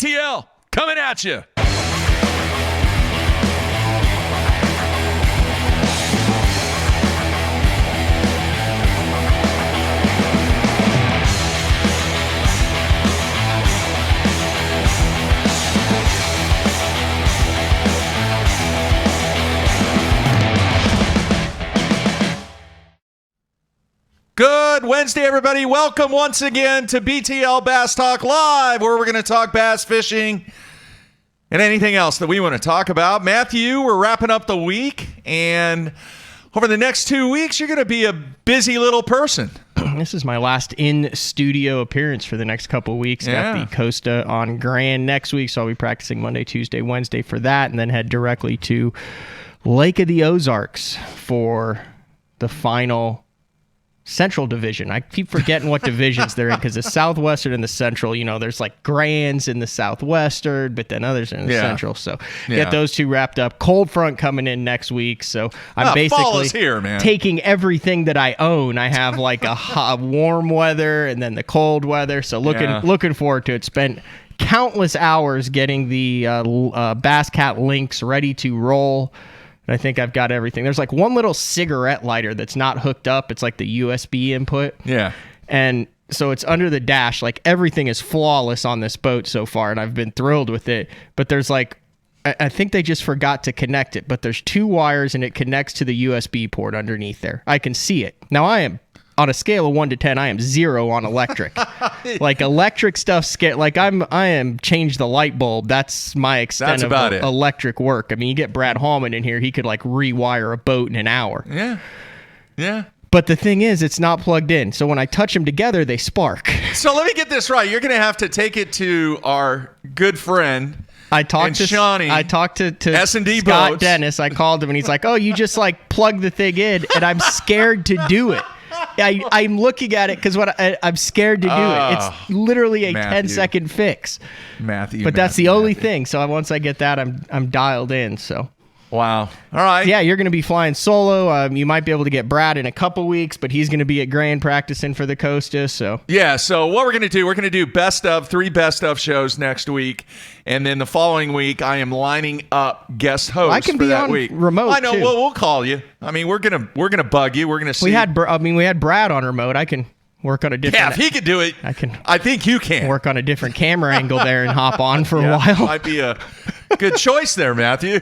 BTL coming at you. Good Wednesday, everybody. Welcome once again to BTL Bass Talk Live, where we're going to talk bass fishing and anything else that we want to talk about. Matthew, we're wrapping up the week, and over the next 2 weeks, you're going to be a busy little person. This is my last in-studio appearance for the next couple of weeks. Yeah. Got the Costa on Grand next week, so I'll be practicing Monday, Tuesday, Wednesday for that, and then head directly to Lake of the Ozarks for the final Central Division. I keep forgetting what divisions they're in because the Southwestern and the Central, you know, there's like Grands in the Southwestern, but then others in the Central. So get those two wrapped up. Cold front coming in next week. So I'm basically here, man. Taking everything that I own. I have like a hot, warm weather and then the cold weather. So looking forward to it. Spent countless hours getting the Bass Cat links ready to roll. I think I've got everything. There's like one little cigarette lighter that's not hooked up. It's like the USB input. Yeah. And so it's under the dash. Like everything is flawless on this boat so far, and I've been thrilled with it. But there's like, I think they just forgot to connect it, but there's two wires and it connects to the USB port underneath there. I can see it. Now I am, on a scale of 1 to 10, I am 0 on electric. Like electric stuff, like I am change the light bulb. That's my extent of electric work. I mean, you get Brad Hallman in here, he could like rewire a boat in an hour. Yeah. But the thing is, it's not plugged in. So when I touch them together, they spark. So let me get this right. You're going to have to take it to our good friend. I talked to S&D Scott Boats. Dennis. I called him and he's like, "Oh, you just like plug the thing in," and I'm scared to do it. I'm looking at it because I'm scared to do it. It's literally a 10-second fix. But that's the only thing. So once I get that, I'm dialed in. So. Wow. All right. Yeah, you're going to be flying solo. You might be able to get Brad in a couple weeks, but he's going to be at Grand practicing for the Costa. So yeah. So what we're going to do three best of shows next week, and then the following week I am lining up guest hosts. I can for be that on week. remote. I know. Too. We'll call you. I mean, we're gonna bug you. We're gonna see. We had Brad on remote. I can work on a different. Yeah, if he could do it, I think you can work on a different camera angle there and hop on for a while. Might be a good choice there, Matthew.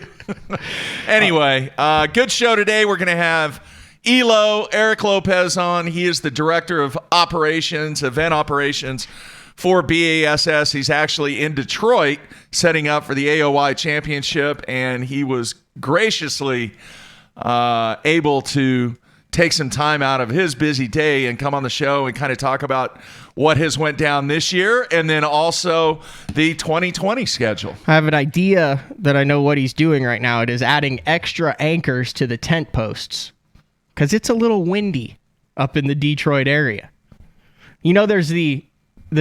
Anyway, good show today. We're going to have Eric Lopez on. He is the director of event operations for BASS. He's actually in Detroit setting up for the AOY championship, and he was graciously able to take some time out of his busy day and come on the show and kind of talk about what has went down this year and then also the 2020 schedule. I have an idea that I know what he's doing right now. It is adding extra anchors to the tent posts because it's a little windy up in the Detroit area. You know, there's the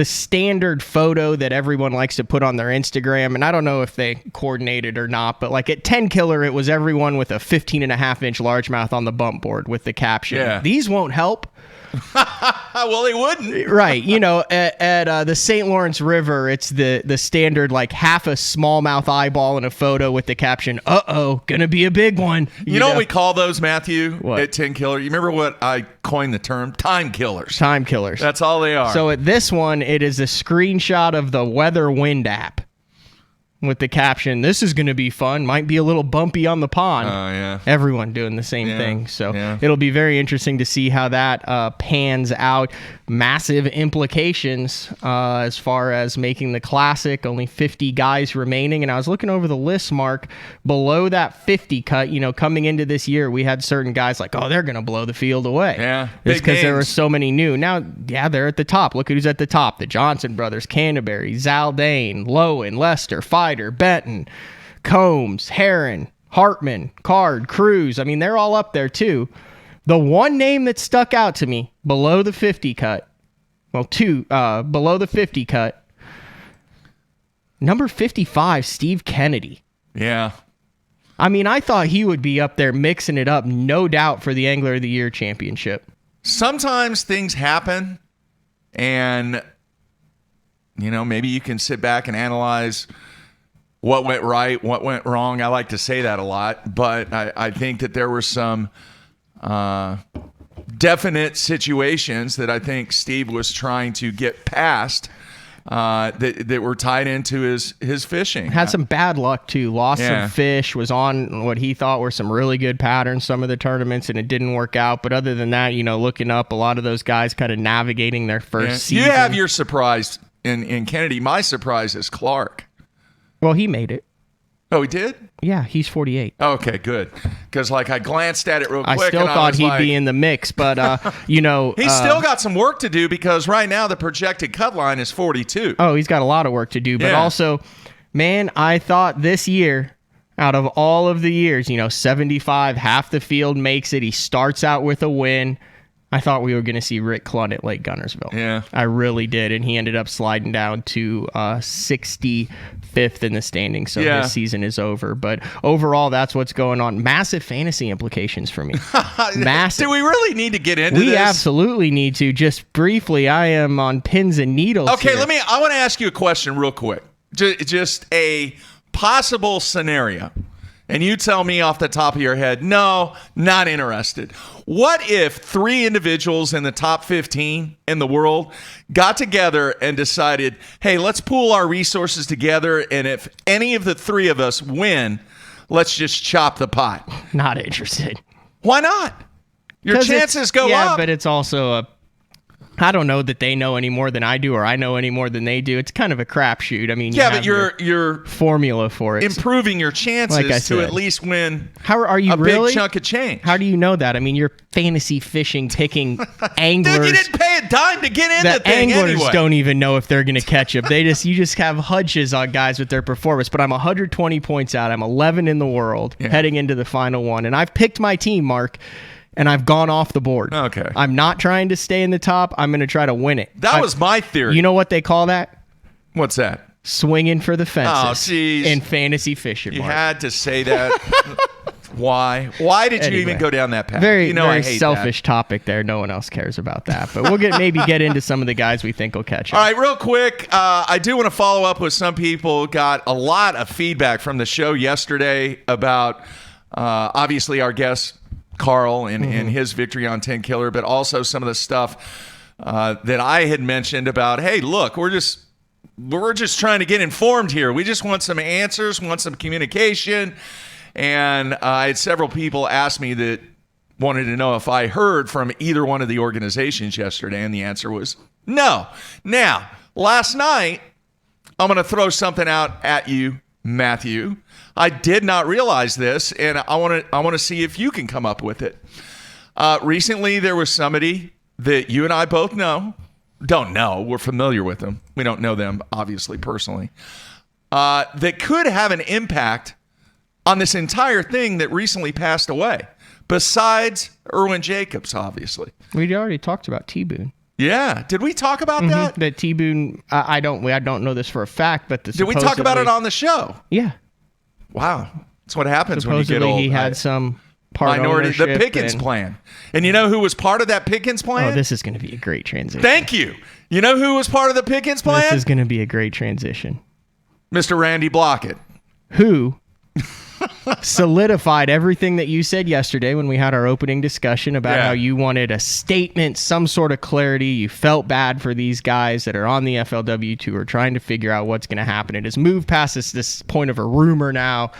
standard photo that everyone likes to put on their Instagram, and I don't know if they coordinated or not, but like at 10 Killer, it was everyone with a 15.5-inch largemouth on the bump board with the caption, "These won't help." Well, they wouldn't. Right. You know, at the St. Lawrence River, it's the standard like half a smallmouth eyeball in a photo with the caption, "Uh-oh, gonna be a big one." You know what we call those, Matthew, what? At 10 Killer? You remember what I coined the term? Time killers. Time killers. That's all they are. So at this one, it is a screenshot of the Weather Wind app with the caption, "This is going to be fun. Might be a little bumpy on the pond." Oh, yeah. Everyone doing the same thing. So it'll be very interesting to see how that pans out. Massive implications as far as making the Classic. Only 50 guys remaining. And I was looking over the list, Mark, below that 50 cut. You know, coming into this year, we had certain guys like, oh, they're going to blow the field away. Yeah. It's because there were so many new. Now, they're at the top. Look at who's at the top. The Johnson brothers, Canterbury, Zaldane, Lowen, Lester, Fider, Benton, Combs, Heron, Hartman, Card, Cruz. I mean, they're all up there too. The one name that stuck out to me below the 50 cut, below the 50 cut, number 55, Steve Kennedy. Yeah. I mean, I thought he would be up there mixing it up, no doubt, for the Angler of the Year championship. Sometimes things happen and maybe you can sit back and analyze what went right, what went wrong. I like to say that a lot, but I think that there were some definite situations that I think Steve was trying to get past that were tied into his fishing. Had some bad luck too. Lost some fish. Was on what he thought were some really good patterns some of the tournaments, and it didn't work out. But other than that, looking up a lot of those guys kind of navigating their first season. You have your surprise in Kennedy. My surprise is Clark. Well, he made it. Oh, he did? Yeah, he's 48. Okay, good. Because I glanced at it real quick. I still thought he'd be in the mix, but he's still got some work to do because right now the projected cut line is 42. Oh, he's got a lot of work to do, but also, man, I thought this year, out of all of the years, 75, half the field makes it. He starts out with a win. I thought we were going to see Rick Clunt at Lake Gunnersville. Yeah. I really did, and he ended up sliding down to 65th in the standings, so his season is over. But overall, that's what's going on. Massive fantasy implications for me. Massive. Do we really need to get into this? We absolutely need to. Just briefly, I am on pins and needles Okay, here. I want to ask you a question real quick. Just a possible scenario. And you tell me off the top of your head, no, not interested. What if 3 individuals in the top 15 in the world got together and decided, hey, let's pool our resources together, and if any of the 3 of us win, let's just chop the pot? Not interested. Why not? Your chances go up. Yeah, but it's also I don't know that they know any more than I do, or I know any more than they do. It's kind of a crapshoot. I mean, but you're formula for it, improving your chances to at least win. How are you big chunk of change? How do you know that? I mean, you're fantasy fishing, picking anglers. Dude, you didn't pay a dime to get in the thing anglers anyway. Don't even know if they're going to catch up. You just have hunches on guys with their performance. But I'm 120 points out. I'm 11 in the world heading into the final one, and I've picked my team, Mark. And I've gone off the board. Okay. I'm not trying to stay in the top. I'm going to try to win it. That was my theory. You know what they call that? What's that? Swinging for the fences. Oh, jeez. In fantasy fishing. You Mark. had to say that. Why? Why did you even go down that path? Very I hate selfish topic there. No one else cares about that. But we'll maybe get into some of the guys we think will catch up. All right, real quick. I do want to follow up with some people. Got a lot of feedback from the show yesterday about obviously our guest Carl and his victory on 10 Killer, but also some of the stuff that I had mentioned about, hey, look, we're just trying to get informed here. We just want some answers, want some communication. And I had several people ask me that wanted to know if I heard from either one of the organizations yesterday, and the answer was no. Now, last night, I'm going to throw something out at you, Matthew. I did not realize this, and I want to see if you can come up with it. Recently, there was somebody that you and I both don't know. We're familiar with them. We don't know them, obviously, personally. That could have an impact on this entire thing that recently passed away, besides Erwin Jacobs, obviously. We already talked about T-Boone. Yeah. Did we talk about that? That T-Boone, I don't know this for a fact, but did we talk about it on the show? Yeah. Wow. That's what happens when you get old. He had some minority, the Pickens plan. And you know who was part of that Pickens plan? Oh, this is going to be a great transition. Thank you. You know who was part of the Pickens plan? This is going to be a great transition. Mr. Randy Blockett. Who solidified everything that you said yesterday when we had our opening discussion about how you wanted a statement, some sort of clarity. You felt bad for these guys that are on the FLW Tour trying to figure out what's going to happen. It has moved past this point of a rumor now.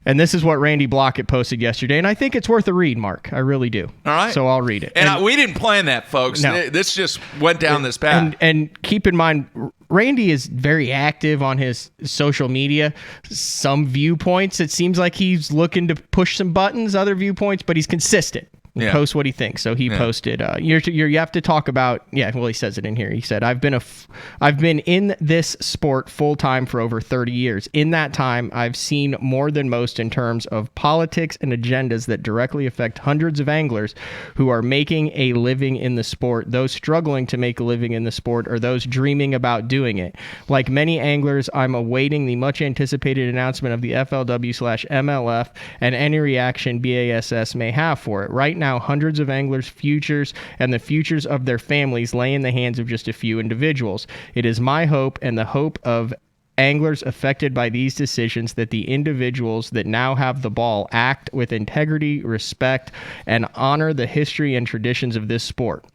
And this is what Randy Blockett posted yesterday, and I think it's worth a read, Mark. I really do. All right. So I'll read it. And we didn't plan that, folks. No. This just went down this path. And keep in mind, Randy is very active on his social media. Some viewpoints, it seems like he's looking to push some buttons, other viewpoints, but he's consistent. Post what he thinks. So he posted, you have to talk about, he says it in here. He said, I've been in this sport full time for over 30 years. In that time, I've seen more than most in terms of politics and agendas that directly affect hundreds of anglers who are making a living in the sport, those struggling to make a living in the sport, or those dreaming about doing it. Like many anglers, I'm awaiting the much anticipated announcement of the FLW/MLF and any reaction BASS may have for it. Right now, hundreds of anglers' futures and the futures of their families lay in the hands of just a few individuals. It is my hope and the hope of anglers affected by these decisions that the individuals that now have the ball act with integrity, respect, and honor the history and traditions of this sport.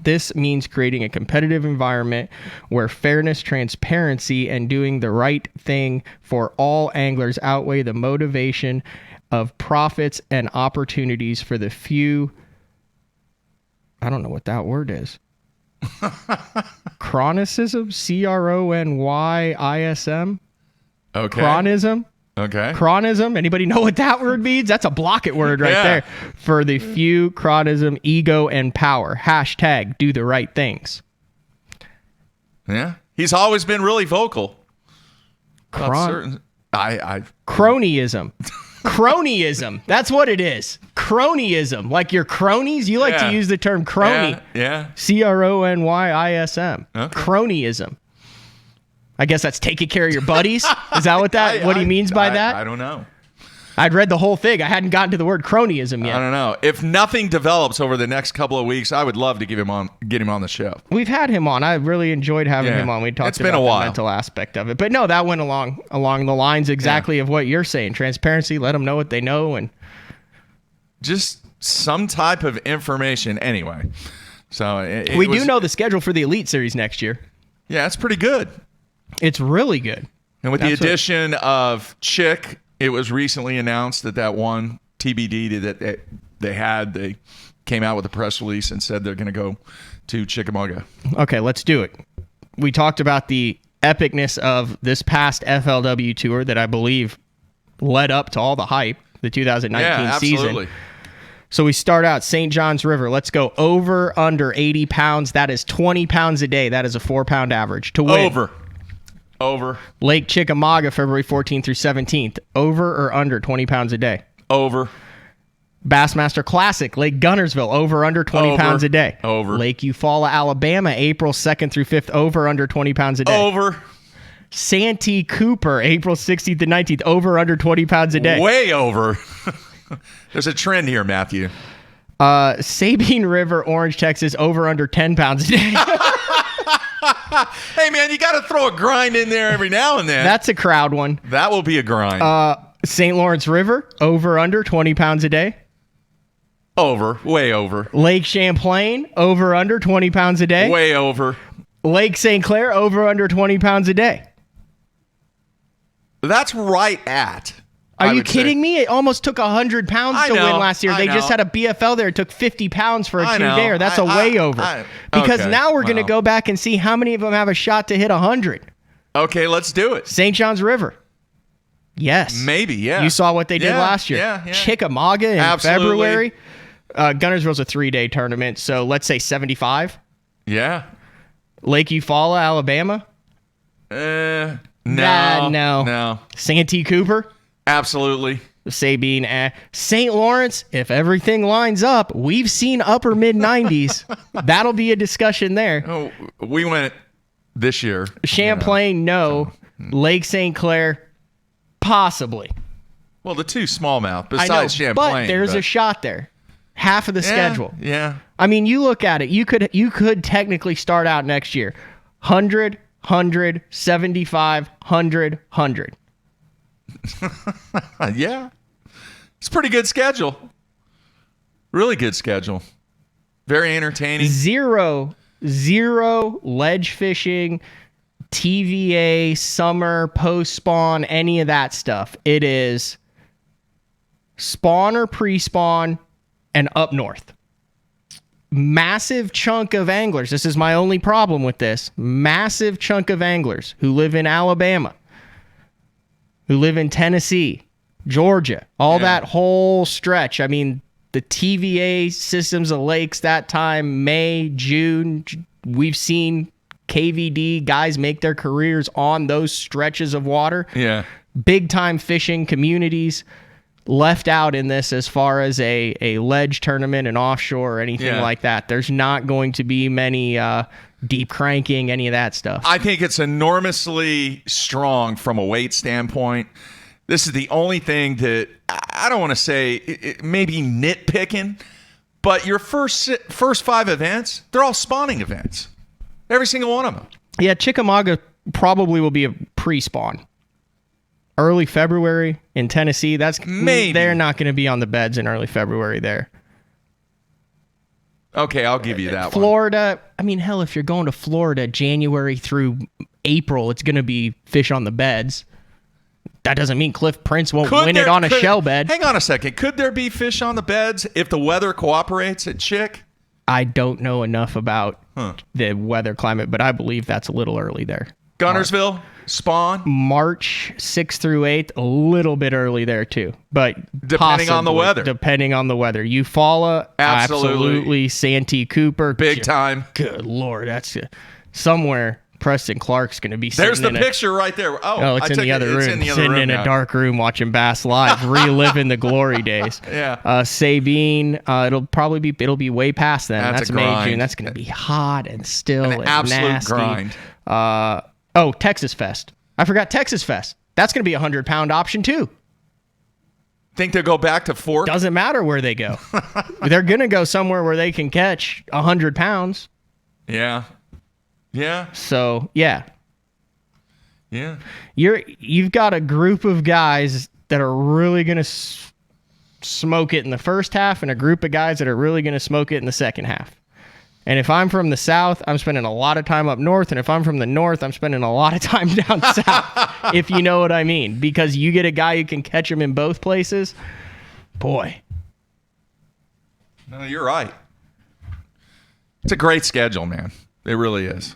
This means creating a competitive environment where fairness, transparency, and doing the right thing for all anglers outweigh the motivation of profits and opportunities for the few. I don't know what that word is. Chronicism? Cronyism? Okay. Chronism? Okay. Chronism? Anybody know what that word means? That's a block it word right Yeah. there. For the few, chronism, ego, and power. Hashtag do the right things. Yeah. He's always been really vocal. about Cron- certain. Cronyism. Cronyism. That's what it is. Cronyism. Like your cronies? You like Yeah. to use the term crony. Yeah. Cronyism. Okay. Cronyism. I guess that's taking care of your buddies. Is that what he means by that? I don't know. I'd read the whole thing. I hadn't gotten to the word cronyism yet. I don't know. If nothing develops over the next couple of weeks, I would love to get him on the show. We've had him on. I really enjoyed having Yeah. him on. We talked It's been about a the while. mental aspect of it. But no, that went along the lines exactly of what you're saying. Transparency, let them know what they know. And Just some type of information anyway. So we do know the schedule for the Elite Series next year. Yeah, it's pretty good. It's really good. And with That's the addition of Chick, it was recently announced that one TBD that they came out with a press release and said they're going to go to Chickamauga. Okay, let's do it. We talked about the epicness of this past FLW tour that I believe led up to all the hype, the 2019 season. So we start out St. John's River. Let's go over under 80 pounds. That is 20 pounds a day. That is a 4-pound average to win. Over. Lake Chickamauga, February 14th through 17th. Over or under 20 pounds a day. Over. Bassmaster Classic, Lake Gunnersville, over under 20 pounds a day. Over. Lake Eufaula, Alabama, April 2nd through 5th, over under 20 pounds a day. Over. Santee Cooper, April 16th to 19th, over under 20 pounds a day. Way over. There's a trend here, Matthew. Sabine River, Orange, Texas, over under 10 pounds a day. Hey, man, you got to throw a grind in there every now and then. That's a crowd one. That will be a grind. St. Lawrence River, over under 20 pounds a day. Over. Way over. Lake Champlain, over under 20 pounds a day. Way over. Lake St. Clair, over under 20 pounds a day. That's right at. Are you kidding me? It almost took 100 pounds to win last year. They just had a BFL there. It took 50 pounds for a two-dayer. That's a way over. Because now we're going to go back and see how many of them have a shot to hit 100. Okay, let's do it. St. John's River. Yes. Maybe, yeah. You saw what they did last year. Yeah. Chickamauga in February. Gunnersville's a 3-day tournament, so let's say 75. Yeah. Lake Eufaula, Alabama. No. Santee Cooper. Absolutely. Sabine. St. Lawrence, if everything lines up, we've seen upper mid-90s. That'll be a discussion there. Oh, we went this year. Champlain, no. Lake St. Clair, possibly. Well, the two smallmouth besides Champlain. But there's a shot there. Half of the schedule. Yeah. I mean, you look at it. You could technically start out next year 100, 100, 75, 100, 100. Yeah. It's a pretty good schedule. Really good schedule. Very entertaining. Zero ledge fishing, TVA, summer, post-spawn, any of that stuff. It is spawn or pre-spawn and up north. Massive chunk of anglers. This is my only problem with this. Massive chunk of anglers who live in Alabama, who live in Tennessee, Georgia, all that whole stretch. I mean, the TVA systems of lakes that time, May, June, we've seen KVD guys make their careers on those stretches of water. Yeah. Big time fishing communities left out in this as far as a ledge tournament and offshore or anything like that. There's not going to be many deep cranking, any of that stuff. I think it's enormously strong from a weight standpoint. This is the only thing that I don't want to say maybe nitpicking, But your first 5 events, they're all spawning events. Every single one of them. Yeah, Chickamauga probably will be a pre-spawn. Early February in Tennessee. Maybe. They're not going to be on the beds in early February there. Okay, I'll give you that one. Florida, I mean, hell, if you're going to Florida January through April, it's going to be fish on the beds. That doesn't mean Cliff Prince won't win it on a shell bed. Hang on a second. Could there be fish on the beds if the weather cooperates at Chick? I don't know enough about the weather climate, but I believe that's a little early there. Gunnersville, spawn? March 6th through 8th, a little bit early there too. But Depending on the weather. Depending on the weather. Eufaula, absolutely. Santee Cooper. Big time. Good Lord, that's somewhere Preston Clark's going to be sitting There's the picture right there. Oh, it's in the other room. Sitting in a dark room watching Bass Live, reliving the glory days. Yeah. Sabine, it'll be way past then. That's May, grind. June. That's going to be hot and still and absolute nasty. grind. Texas Fest. I forgot Texas Fest. That's going to be a 100-pound option too. Think they'll go back to Fork? Doesn't matter where they go. They're going to go somewhere where they can catch 100 pounds. Yeah. Yeah. So, yeah. Yeah. You've got a group of guys that are really going to smoke it in the first half and a group of guys that are really going to smoke it in the second half. And if I'm from the south, I'm spending a lot of time up north. And if I'm from the north, I'm spending a lot of time down south, if you know what I mean. Because you get a guy who can catch him in both places. Boy. No, you're right. It's a great schedule, man. It really is.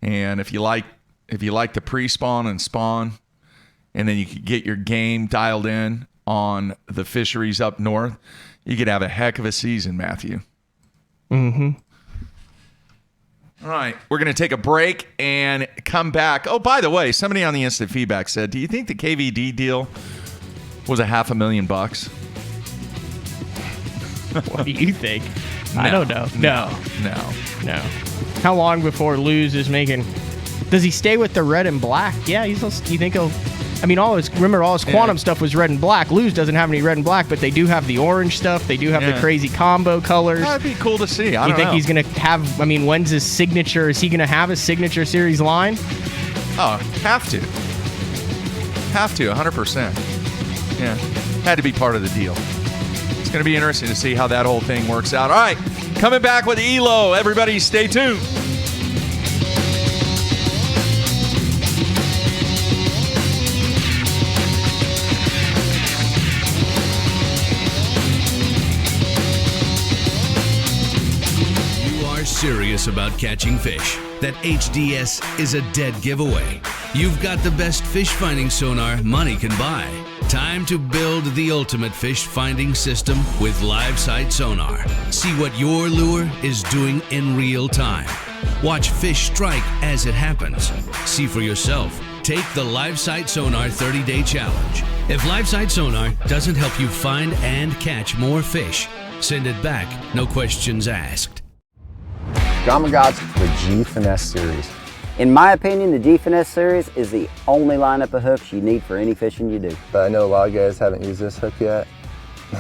And if you like the pre-spawn and spawn, and then you could get your game dialed in on the fisheries up north, you could have a heck of a season, Matthew. Mm-hmm. All right, we're going to take a break and come back. Oh, by the way, somebody on the instant feedback said, do you think the KVD deal was $500,000? What do you think? No, I don't know. No. How long before Luz is making... Does he stay with the red and black? Yeah, you think he'll... I mean, all his quantum stuff was red and black. Luz doesn't have any red and black, but they do have the orange stuff. They do have the crazy combo colors. That'd be cool to see. I don't know. You think he's going to have... I mean, when's his signature? Is he going to have his signature series line? Oh, have to, 100%. Yeah, had to be part of the deal. It's going to be interesting to see how that whole thing works out. All right, coming back with ELO. Everybody stay tuned. Serious about catching fish, that HDS is a dead giveaway. You've got the best fish finding sonar money can buy. Time to build the ultimate fish finding system with live sight sonar. See what your lure is doing in real time. Watch fish strike as it happens. See for yourself. Take the Live Sight Sonar 30-day challenge. If Live Sight Sonar doesn't help you find and catch more fish, send it back, no questions asked. Gamakatsu, the G Finesse series. In my opinion, the G Finesse series is the only lineup of hooks you need for any fishing you do. But I know a lot of guys haven't used this hook yet.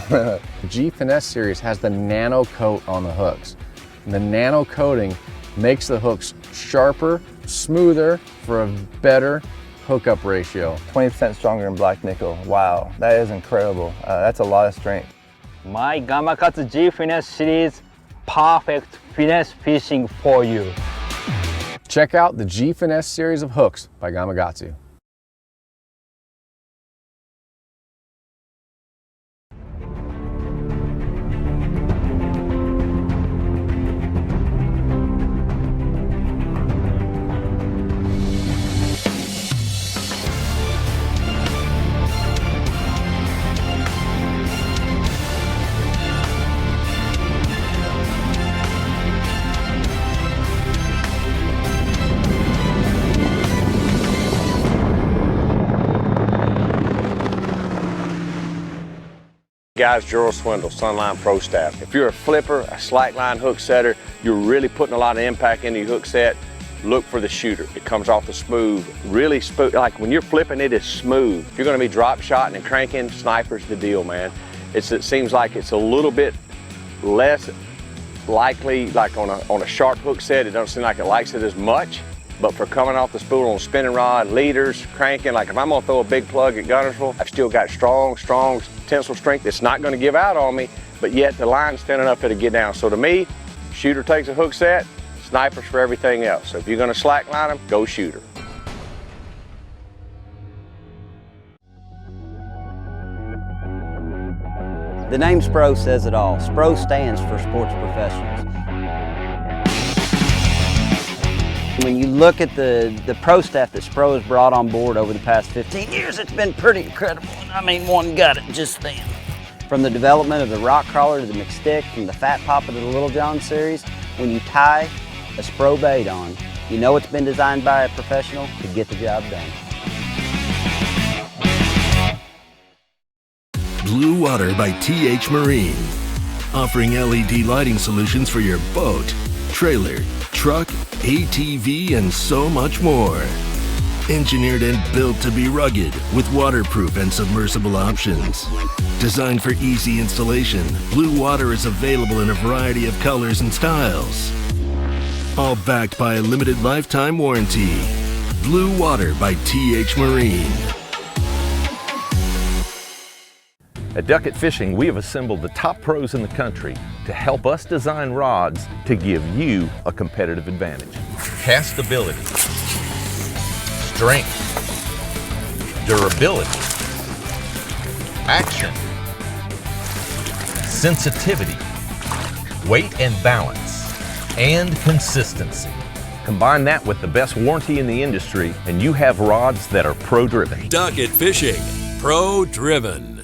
The G Finesse series has the nano coat on the hooks. And the nano coating makes the hooks sharper, smoother for a better hookup ratio. 20% stronger than black nickel. Wow, that is incredible. That's a lot of strength. My Gamakatsu G Finesse series, perfect finesse fishing for you. Check out the G Finesse series of hooks by Gamakatsu. Guys, Gerald Swindle, Sunline Pro Staff. If you're a flipper, a slackline hook setter, you're really putting a lot of impact into your hook set, look for the shooter. It comes off the smooth, really smooth. Like when you're flipping, it is smooth. If you're gonna be drop shotting and cranking, Sniper's the deal, man. It seems like it's a little bit less likely, like on a sharp hook set, it don't seem like it likes it as much. But for coming off the spool on spinning rod, leaders, cranking, like if I'm gonna throw a big plug at Gunnersville, I've still got strong tensile strength. It's not gonna give out on me, but yet the line's thin enough it'll get down. So to me, shooter takes a hook set, snipers for everything else. So if you're gonna slack line them, go shooter. The name SPRO says it all. SPRO stands for Sports Professionals. When you look at the pro staff that SPRO has brought on board over the past 15 years, it's been pretty incredible. I mean, one got it just then. From the development of the rock crawler to the McStick, from the Fat Papa to the Little John series, when you tie a SPRO bait on, you know it's been designed by a professional to get the job done. Blue Water by TH Marine, offering LED lighting solutions for your boat, trailer, truck, ATV, and so much more. Engineered and built to be rugged with waterproof and submersible options. Designed for easy installation, Blue Water is available in a variety of colors and styles. All backed by a limited lifetime warranty. Blue Water by TH Marine. At Duckett Fishing, we have assembled the top pros in the country to help us design rods to give you a competitive advantage. Castability, strength, durability, action, sensitivity, weight and balance, and consistency. Combine that with the best warranty in the industry, and you have rods that are pro-driven. Duckett Fishing, pro-driven.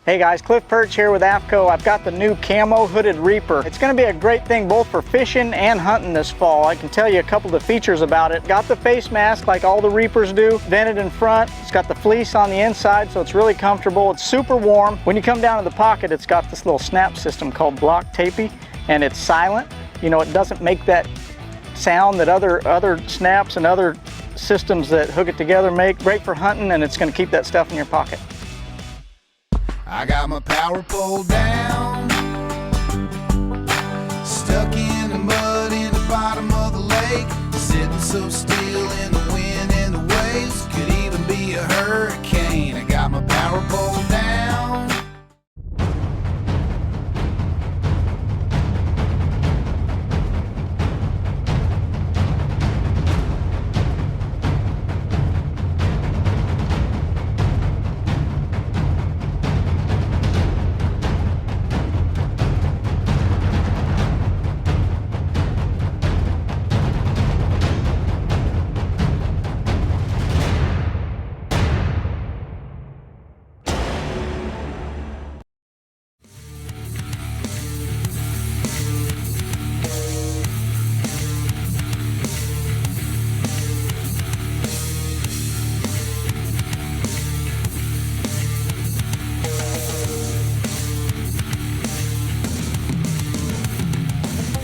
Hey guys, Cliff Perch here with AFCO. I've got the new Camo Hooded Reaper. It's going to be a great thing both for fishing and hunting this fall. I can tell you a couple of the features about it. Got the face mask like all the Reapers do, vented in front. It's got the fleece on the inside, so it's really comfortable. It's super warm. When you come down to the pocket, it's got this little snap system called Block Tapey, and it's silent. You know, it doesn't make that sound that other snaps and other systems that hook it together make. Great for hunting, and it's going to keep that stuff in your pocket. I got my power pole down, stuck in the mud in the bottom of the lake, sitting so still in the wind and the waves, could even be a hurricane. I got my power pole down.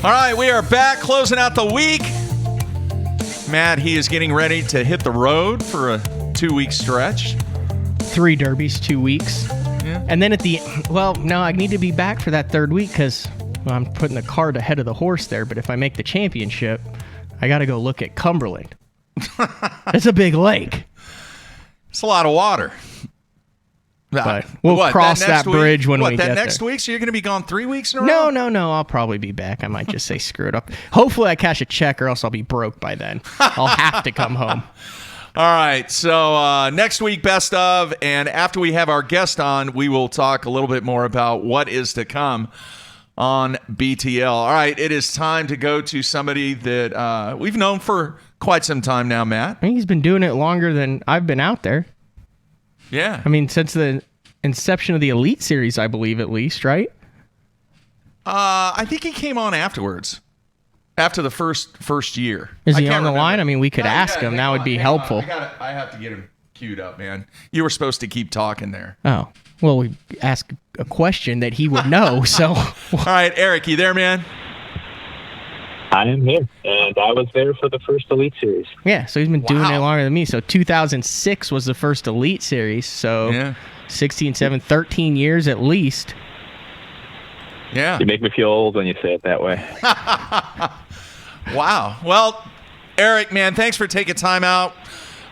All right, we are back closing out the week. Matt, he is getting ready to hit the road for a 2-week stretch. 3 derbies, 2 weeks. Yeah. And then I need to be back for that 3rd week because I'm putting the cart ahead of the horse there. But if I make the championship, I got to go look at Cumberland. It's a big lake. It's a lot of water. But we'll cross that bridge when we get there. Next week? So you're going to be gone 3 weeks in a row? No. I'll probably be back. I might just say screw it up. Hopefully I cash a check or else I'll be broke by then. I'll have to come home. All right. So next week, best of. And after we have our guest on, we will talk a little bit more about what is to come on BTL. All right. It is time to go to somebody that we've known for quite some time now, Matt. I think he's been doing it longer than I've been out there. Yeah. I mean, since the inception of the Elite Series, I believe, at least, right? I think he came on afterwards, after the first year. Is he on the line? I mean, we could ask him. That would be helpful. I have to get him queued up, man. You were supposed to keep talking there. Oh, well, we ask a question that he would know. So, all right, Eric, you there, man? I am here, and I was there for the first Elite Series. Yeah, so he's been doing it longer than me. So 2006 was the first Elite Series. So 16, 7, 13 years at least. Yeah. You make me feel old when you say it that way. Wow. Well, Eric, man, thanks for taking time out.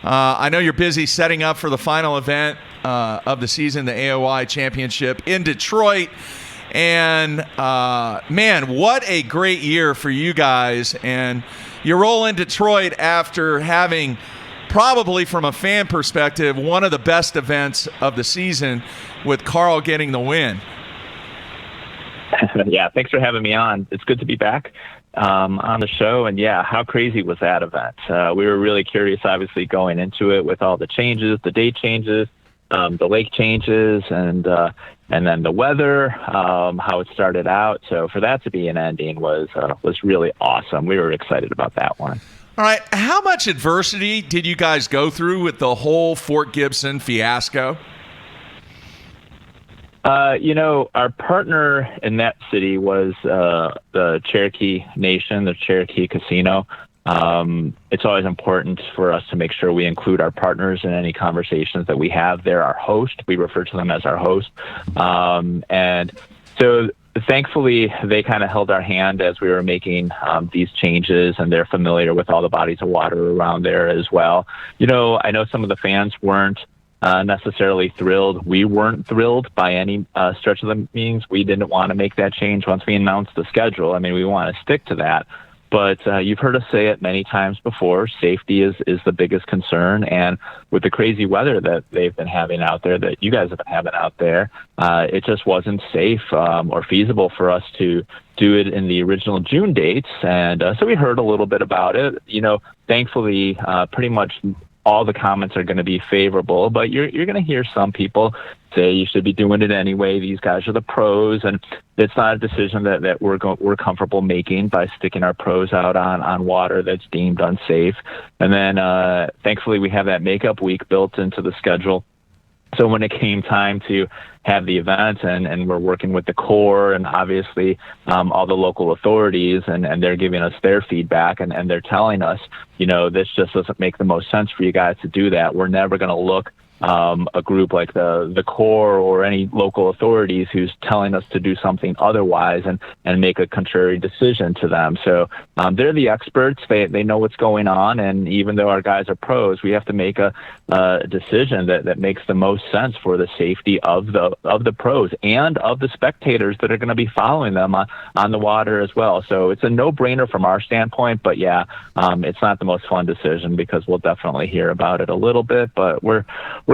I know you're busy setting up for the final event of the season, the AOI Championship in Detroit. And, man, what a great year for you guys. And you roll in Detroit after having probably, from a fan perspective, one of the best events of the season with Carl getting the win. Yeah, thanks for having me on. It's good to be back on the show. And, yeah, how crazy was that event? We were really curious, obviously, going into it with all the changes, the date changes, the lake changes, and then the weather, how it started out. So for that to be an ending was really awesome. We were excited about that one. All right. How much adversity did you guys go through with the whole Fort Gibson fiasco? Our partner in that city was the Cherokee Nation, the Cherokee Casino. It's always important for us to make sure we include our partners in any conversations that we have. They're our host. We refer to them as our host. And so thankfully, they kind of held our hand as we were making these changes, and they're familiar with all the bodies of water around there as well. I know some of the fans weren't necessarily thrilled. We weren't thrilled by any stretch of the means. We didn't want to make that change once we announced the schedule. I mean, we want to stick to that. But you've heard us say it many times before, safety is the biggest concern. And with the crazy weather that they've been having out there, that you guys have been having out there, it just wasn't safe or feasible for us to do it in the original June dates. And so we heard a little bit about it. Thankfully, pretty much all the comments are going to be favorable, but you're going to hear some people say you should be doing it anyway. These guys are the pros, and it's not a decision that we're comfortable making by sticking our pros out on water that's deemed unsafe. And then thankfully we have that makeup week built into the schedule. So when it came time to have the event, and we're working with the Corps and obviously all the local authorities, and they're giving us their feedback, and they're telling us, this just doesn't make the most sense for you guys to do that. We're never going to look a group like the Corps or any local authorities who's telling us to do something otherwise and make a contrary decision to them. So they're the experts. They know what's going on. And even though our guys are pros, we have to make a decision that makes the most sense for the safety of the pros and of the spectators that are going to be following them on the water as well. So it's a no-brainer from our standpoint, but yeah, it's not the most fun decision because we'll definitely hear about it a little bit, but we're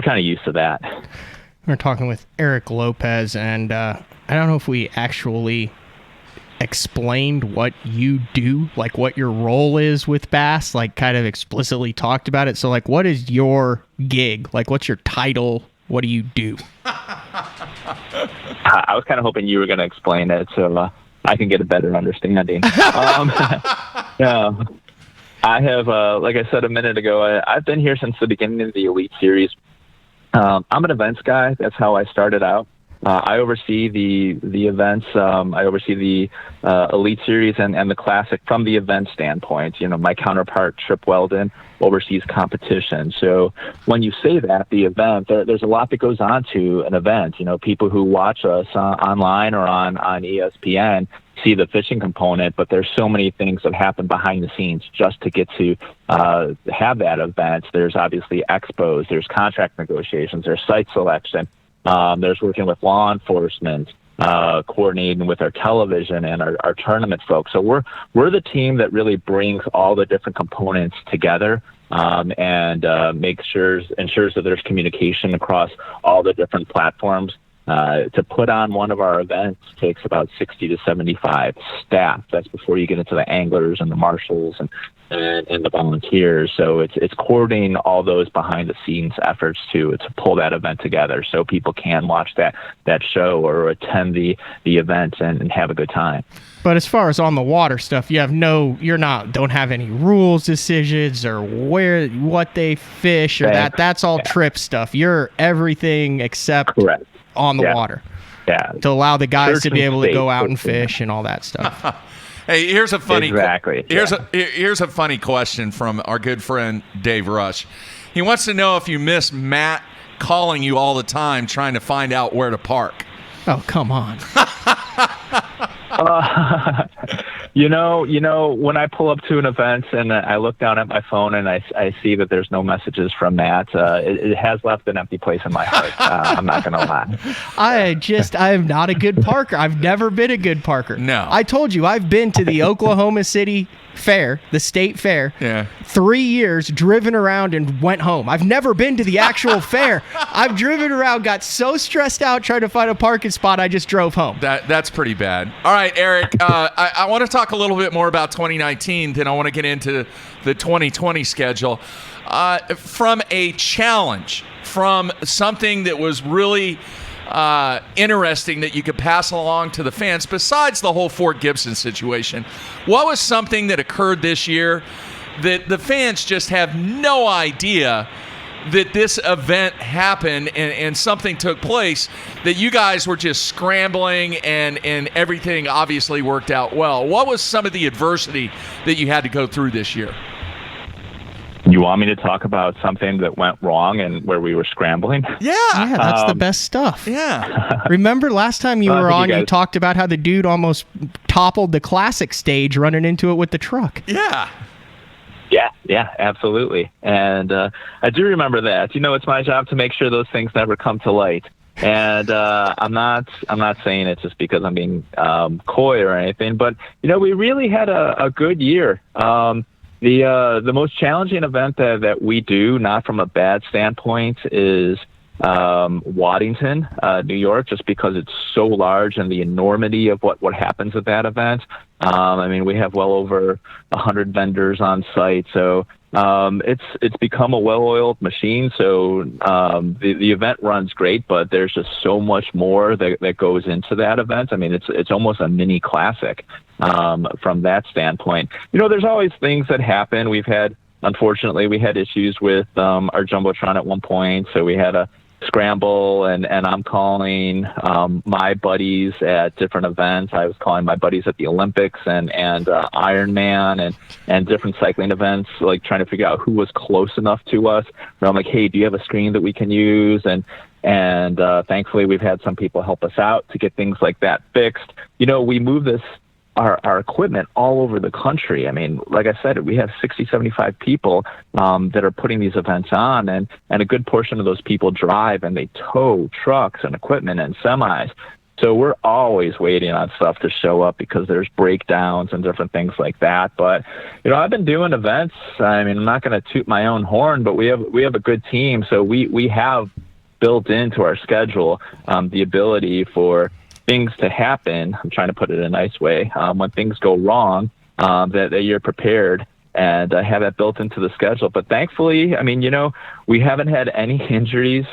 kind of used to that. We're talking with Eric Lopez, and I don't know if we actually explained what you do, like what your role is with Bass, like kind of explicitly talked about it. So like, what is your gig? Like, what's your title? What do you do? I was kind of hoping you were going to explain it so I can get a better understanding. Yeah. I have, like I said a minute ago, I've been here since the beginning of the Elite Series. I'm an events guy. That's how I started out. I oversee the events. I oversee the Elite Series and the Classic from the event standpoint. My counterpart, Trip Weldon, oversees competition. So when you say that, the event, there's a lot that goes on to an event. People who watch us online or on ESPN see the fishing component, but there's so many things that happen behind the scenes just to get to have that event. There's obviously expos, there's contract negotiations, there's site selection, there's working with law enforcement, coordinating with our television and our tournament folks. So we're the team that really brings all the different components together and ensures that there's communication across all the different platforms. To put on one of our events takes about 60 to 75 staff. That's before you get into the anglers and the marshals and the volunteers. So it's coordinating all those behind the scenes efforts to pull that event together so people can watch that show or attend the event and have a good time. But as far as on the water stuff, don't have any rules decisions or what they fish or that's all trip stuff. You're everything except correct on the water. Yeah. To allow the guys Church to be and able to state, go out and fish and all that stuff. Hey, here's a funny Here's a funny question from our good friend Dave Rush. He wants to know if you miss Matt calling you all the time trying to find out where to park. Oh, come on. You know, when I pull up to an event and I look down at my phone and I see that there's no messages from Matt, it has left an empty place in my heart. I'm not going to lie. I am not a good parker. I've never been a good parker. No. I told you, I've been to the Oklahoma City Fair, the state fair, 3 years, driven around and went home. I've never been to the actual fair. I've driven around, got so stressed out trying to find a parking spot, I just drove home. That's pretty bad. All right, Eric, I want to talk a little bit more about 2019, then I want to get into the 2020 schedule. From a challenge, from something that was really interesting that you could pass along to the fans, besides the whole Fort Gibson situation, what was something that occurred this year that the fans just have no idea that this event happened and something took place, that you guys were just scrambling and everything obviously worked out well? What was some of the adversity that you had to go through this year? You want me to talk about something that went wrong and where we were scrambling? Yeah, that's the best stuff. Yeah. Remember last time you were on, you talked about how the dude almost toppled the Classic stage running into it with the truck. Yeah. Yeah, absolutely. And I do remember that. You know, it's my job to make sure those things never come to light. And I'm not saying it just because I'm being coy or anything, but you know, we really had a good year. The most challenging event that we do, not from a bad standpoint, is Waddington, New York, just because it's so large and the enormity of what happens at that event. I mean, we have well over 100 vendors on site, so it's become a well-oiled machine. So the event runs great, but there's just so much more that goes into that event. I mean, it's almost a mini classic from that standpoint. You know, there's always things that happen. Unfortunately, we had issues with our Jumbotron at one point, so we had a scramble, and I'm calling my buddies at different events. I was calling my buddies at the Olympics and Ironman and different cycling events, like trying to figure out who was close enough to us. Where I'm like, hey, do you have a screen that we can use? And thankfully, we've had some people help us out to get things like that fixed. You know, we move our equipment all over the country. I mean, like I said, we have 60, 75 people that are putting these events on, and a good portion of those people drive and they tow trucks and equipment and semis. So we're always waiting on stuff to show up because there's breakdowns and different things like that. But, you know, I've been doing events. I mean, I'm not going to toot my own horn, but we have a good team. So we have built into our schedule the ability for things to happen. I'm trying to put it in a nice way. When things go wrong, that you're prepared and have that built into the schedule. But thankfully, I mean, you know, we haven't had any injuries,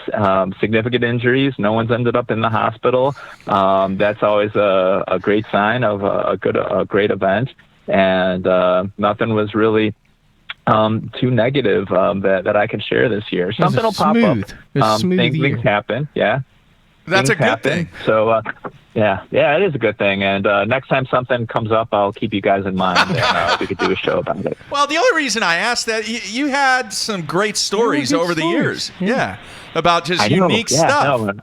significant injuries. No one's ended up in the hospital. That's always a great sign of a great event. And nothing was really too negative that I can share this year. Something will pop up. Things happen. Yeah. That's a good thing. So, yeah, it is a good thing. And next time something comes up, I'll keep you guys in mind, and we could do a show about it. Well, the only reason I asked that, you had some great stories over the years. Yeah, about just unique stuff.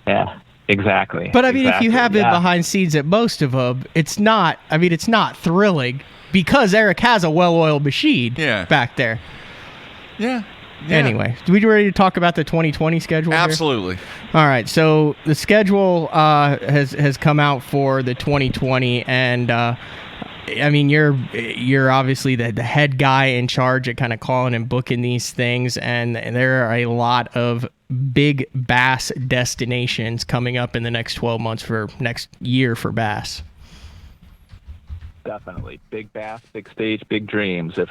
Yeah, exactly. But I mean, if you have been behind scenes at most of them, it's not thrilling because Eric has a well-oiled machine back there. Yeah. Anyway, are we ready to talk about the 2020 schedule here? Absolutely. All right, so the schedule has come out for the 2020, and I mean, you're obviously the head guy in charge at kind of calling and booking these things, and there are a lot of big bass destinations coming up in the next 12 months for next year for bass. Definitely. Big bass, big stage, big dreams. If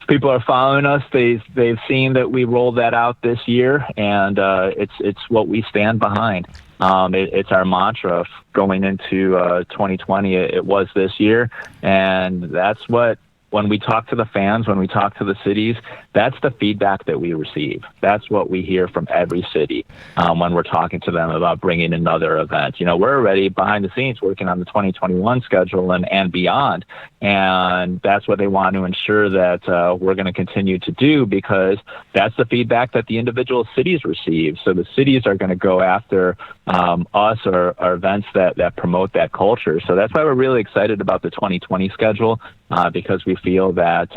people are following us, they've seen that we rolled that out this year, and it's what we stand behind. It's our mantra going into 2020. It was this year, and that's what, when we talk to the fans, when we talk to the cities, that's the feedback that we receive. That's what we hear from every city when we're talking to them about bringing another event. You know, we're already behind the scenes working on the 2021 schedule and beyond, and that's what they want to ensure that we're going to continue to do, because that's the feedback that the individual cities receive. So the cities are going to go after us or events that promote that culture. So that's why we're really excited about the 2020 schedule, because we feel that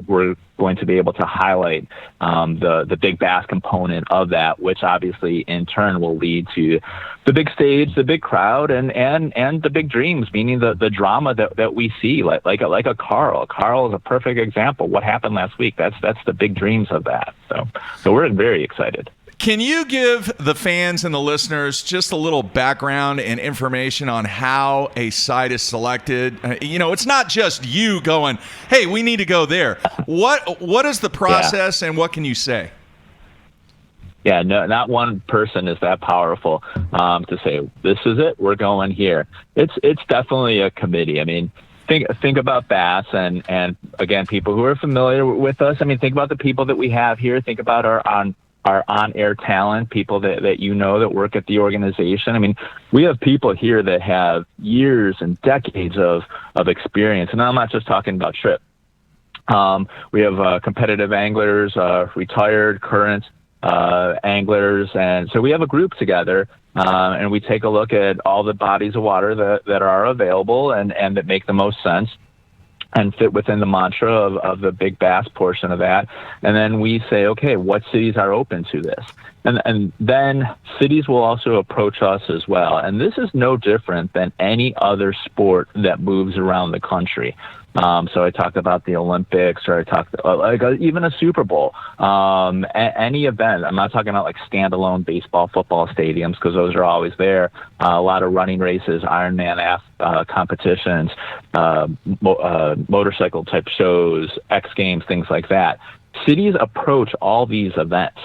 we're going to be able to highlight the big bass component of that, which obviously in turn will lead to the big stage, the big crowd, and the big dreams, meaning the drama that we see, like a Carl. Carl is a perfect example. What happened last week? That's the big dreams of that. So we're very excited. Can you give the fans and the listeners just a little background and information on how a site is selected? It's not just you going, hey, we need to go there. What is the process, and what can you say? Yeah, no, not one person is that powerful to say, this is it, we're going here. It's definitely a committee. I mean, think about bass, and again, people who are familiar with us. I mean, think about the people that we have here. Think about our on-air talent, people that that work at the organization. I mean, we have people here that have years and decades of experience, and I'm not just talking about Trip. We have competitive anglers, retired, current anglers, and so we have a group together, and we take a look at all the bodies of water that are available and that make the most sense and fit within the mantra of the big bass portion of that. And then we say, okay, what cities are open to this? And then cities will also approach us as well. And this is no different than any other sport that moves around the country. So I talked about the Olympics, or I talked even a Super Bowl, any event. I'm not talking about like standalone baseball, football stadiums, because those are always there. A lot of running races, Ironman competitions, motorcycle type shows, X Games, things like that. Cities approach all these events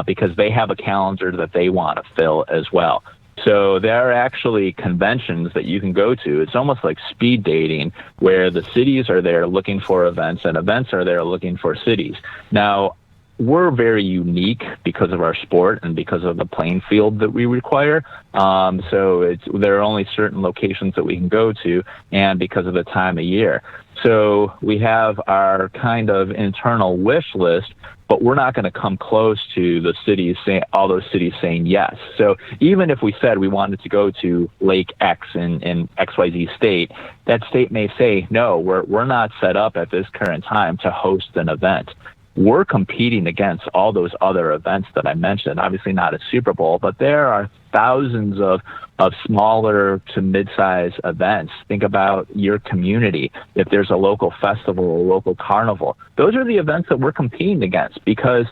because they have a calendar that they want to fill as well. So there are actually conventions that you can go to. It's almost like speed dating, where the cities are there looking for events and events are there looking for cities. Now, we're very unique because of our sport and because of the playing field that we require. So there are only certain locations that we can go to, and because of the time of year. So we have our kind of internal wish list, but we're not going to come close to the cities saying, all those cities saying yes. So even if we said we wanted to go to Lake X in XYZ state, that state may say, no, we're not set up at this current time to host an event. We're competing against all those other events that I mentioned. Obviously not a Super Bowl, but there are thousands of smaller to mid-size events. Think about your community. If there's a local festival or local carnival, those are the events that we're competing against, because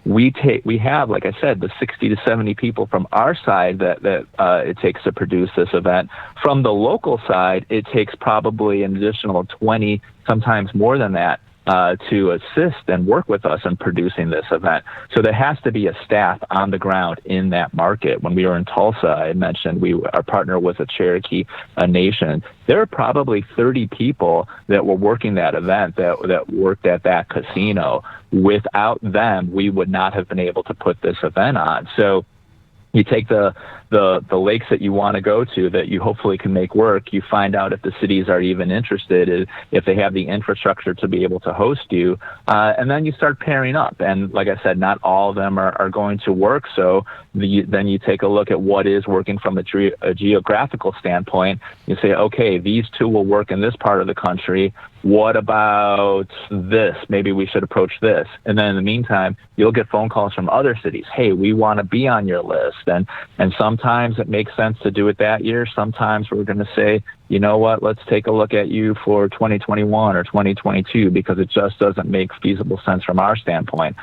we have, like I said, the 60 to 70 people from our side that it takes to produce this event. From the local side, it takes probably an additional 20, sometimes more than that, to assist and work with us in producing this event. So there has to be a staff on the ground in that market. When we were in Tulsa, I mentioned our partner was a Cherokee Nation. There are probably 30 people that were working that event that worked at that casino. Without them, we would not have been able to put this event on. So you take the lakes that you want to go to that you hopefully can make work. You find out if the cities are even interested, if they have the infrastructure to be able to host you, and then you start pairing up. And like I said, not all of them are going to work. So then you take a look at what is working from a geographical standpoint. You say, okay, these two will work in this part of the country. What about this? Maybe we should approach this. And then in the meantime, you'll get phone calls from other cities. Hey, we want to be on your list. And sometimes it makes sense to do it that year. Sometimes we're going to say, you know what, let's take a look at you for 2021 or 2022 because it just doesn't make feasible sense from our standpoint.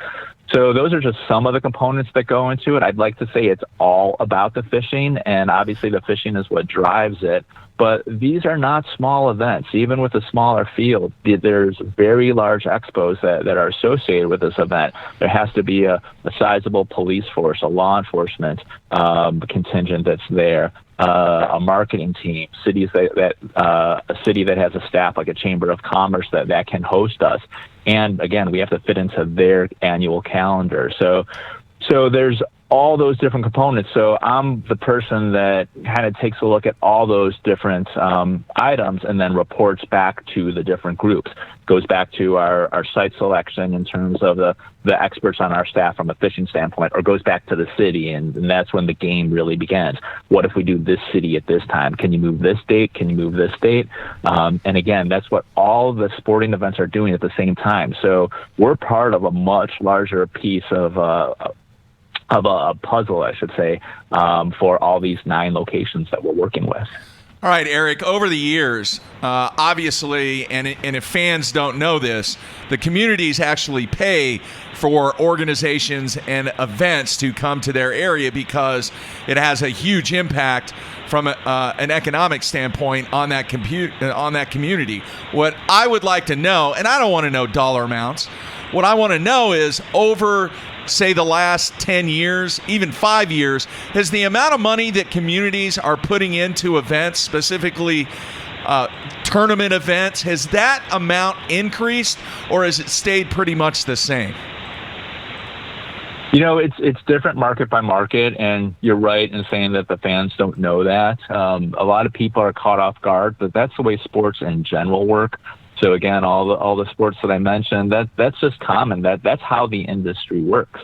So those are just some of the components that go into it. I'd like to say it's all about the fishing, and obviously the fishing is what drives it. But these are not small events. Even with a smaller field, there's very large expos that are associated with this event. There has to be a sizable police force, a law enforcement contingent that's there, a marketing team, a city that has a staff like a chamber of commerce that can host us. And again, we have to fit into their annual calendar. So there's all those different components. So I'm the person that kind of takes a look at all those different items and then reports back to the different groups. Goes back to our site selection in terms of the experts on our staff from a fishing standpoint, or goes back to the city, and that's when the game really begins. What if we do this city at this time? Can you move this date? Can you move this date? And again, that's what all the sporting events are doing at the same time. So we're part of a much larger piece of a puzzle, I should say, for all these 9 locations that we're working with. All right, Eric, over the years, obviously, and if fans don't know this, the communities actually pay for organizations and events to come to their area because it has a huge impact from an economic standpoint on that community. What I would like to know, and I don't want to know dollar amounts, what I want to know is over, say, the last 10 years, even 5 years, has the amount of money that communities are putting into events, specifically tournament events, has that amount increased, or has it stayed pretty much the same? You know, it's different market by market, and you're right in saying that the fans don't know that. A lot of people are caught off guard, but that's the way sports in general work. So again, all the sports that I mentioned, that's just common. That's how the industry works.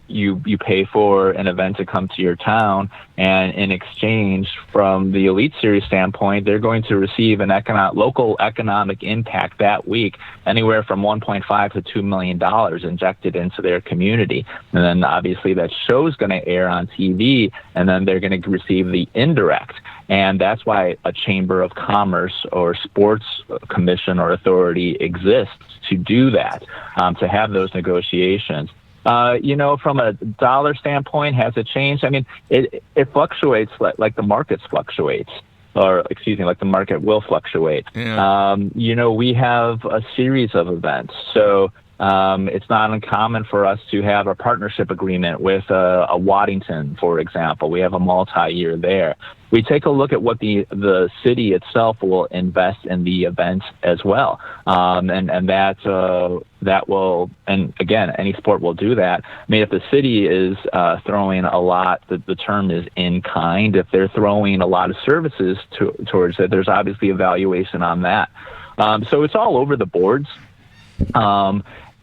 You pay for an event to come to your town, and in exchange, from the Elite Series standpoint, they're going to receive an local economic impact that week, anywhere from $1.5 to $2 million injected into their community. And then obviously that show's going to air on TV, and then they're going to receive the indirect. And that's why a chamber of commerce or sports commission or authority exists, to do that, to have those negotiations. From a dollar standpoint, has it changed? I mean, it fluctuates like the markets fluctuates. Like the market will fluctuate. Yeah. We have a series of events. So it's not uncommon for us to have a partnership agreement with a Waddington, for example. We have a multi-year there. We take a look at what the city itself will invest in the event as well, and that will, and again, any sport will do that. I mean, if the city is throwing a lot, the term is in kind. If they're throwing a lot of services towards it, there's obviously a valuation on that. So it's all over the boards.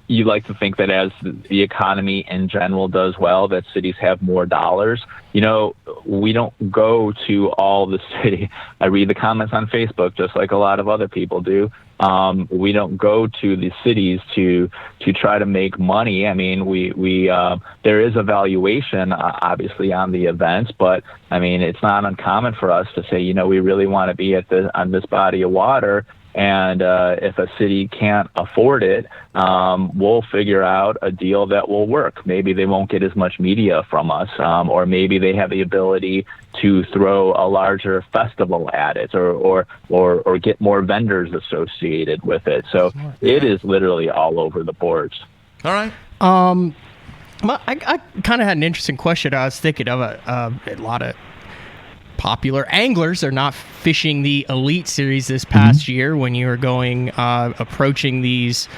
You like to think that as the economy in general does well, that cities have more dollars. We don't go to all the city. I read the comments on Facebook just like a lot of other people do. We don't go to the cities to try to make money. I mean, we there is a valuation obviously on the events, but I mean, it's not uncommon for us to say, we really want to be on this body of water. And if a city can't afford it, we'll figure out a deal that will work. Maybe they won't get as much media from us, or maybe they have the ability to throw a larger festival at it, or get more vendors associated with it. So it is literally all over the boards. All right. I kind of had an interesting question. I was thinking of a lot of popular anglers are not fishing the Elite Series this past year when you were approaching these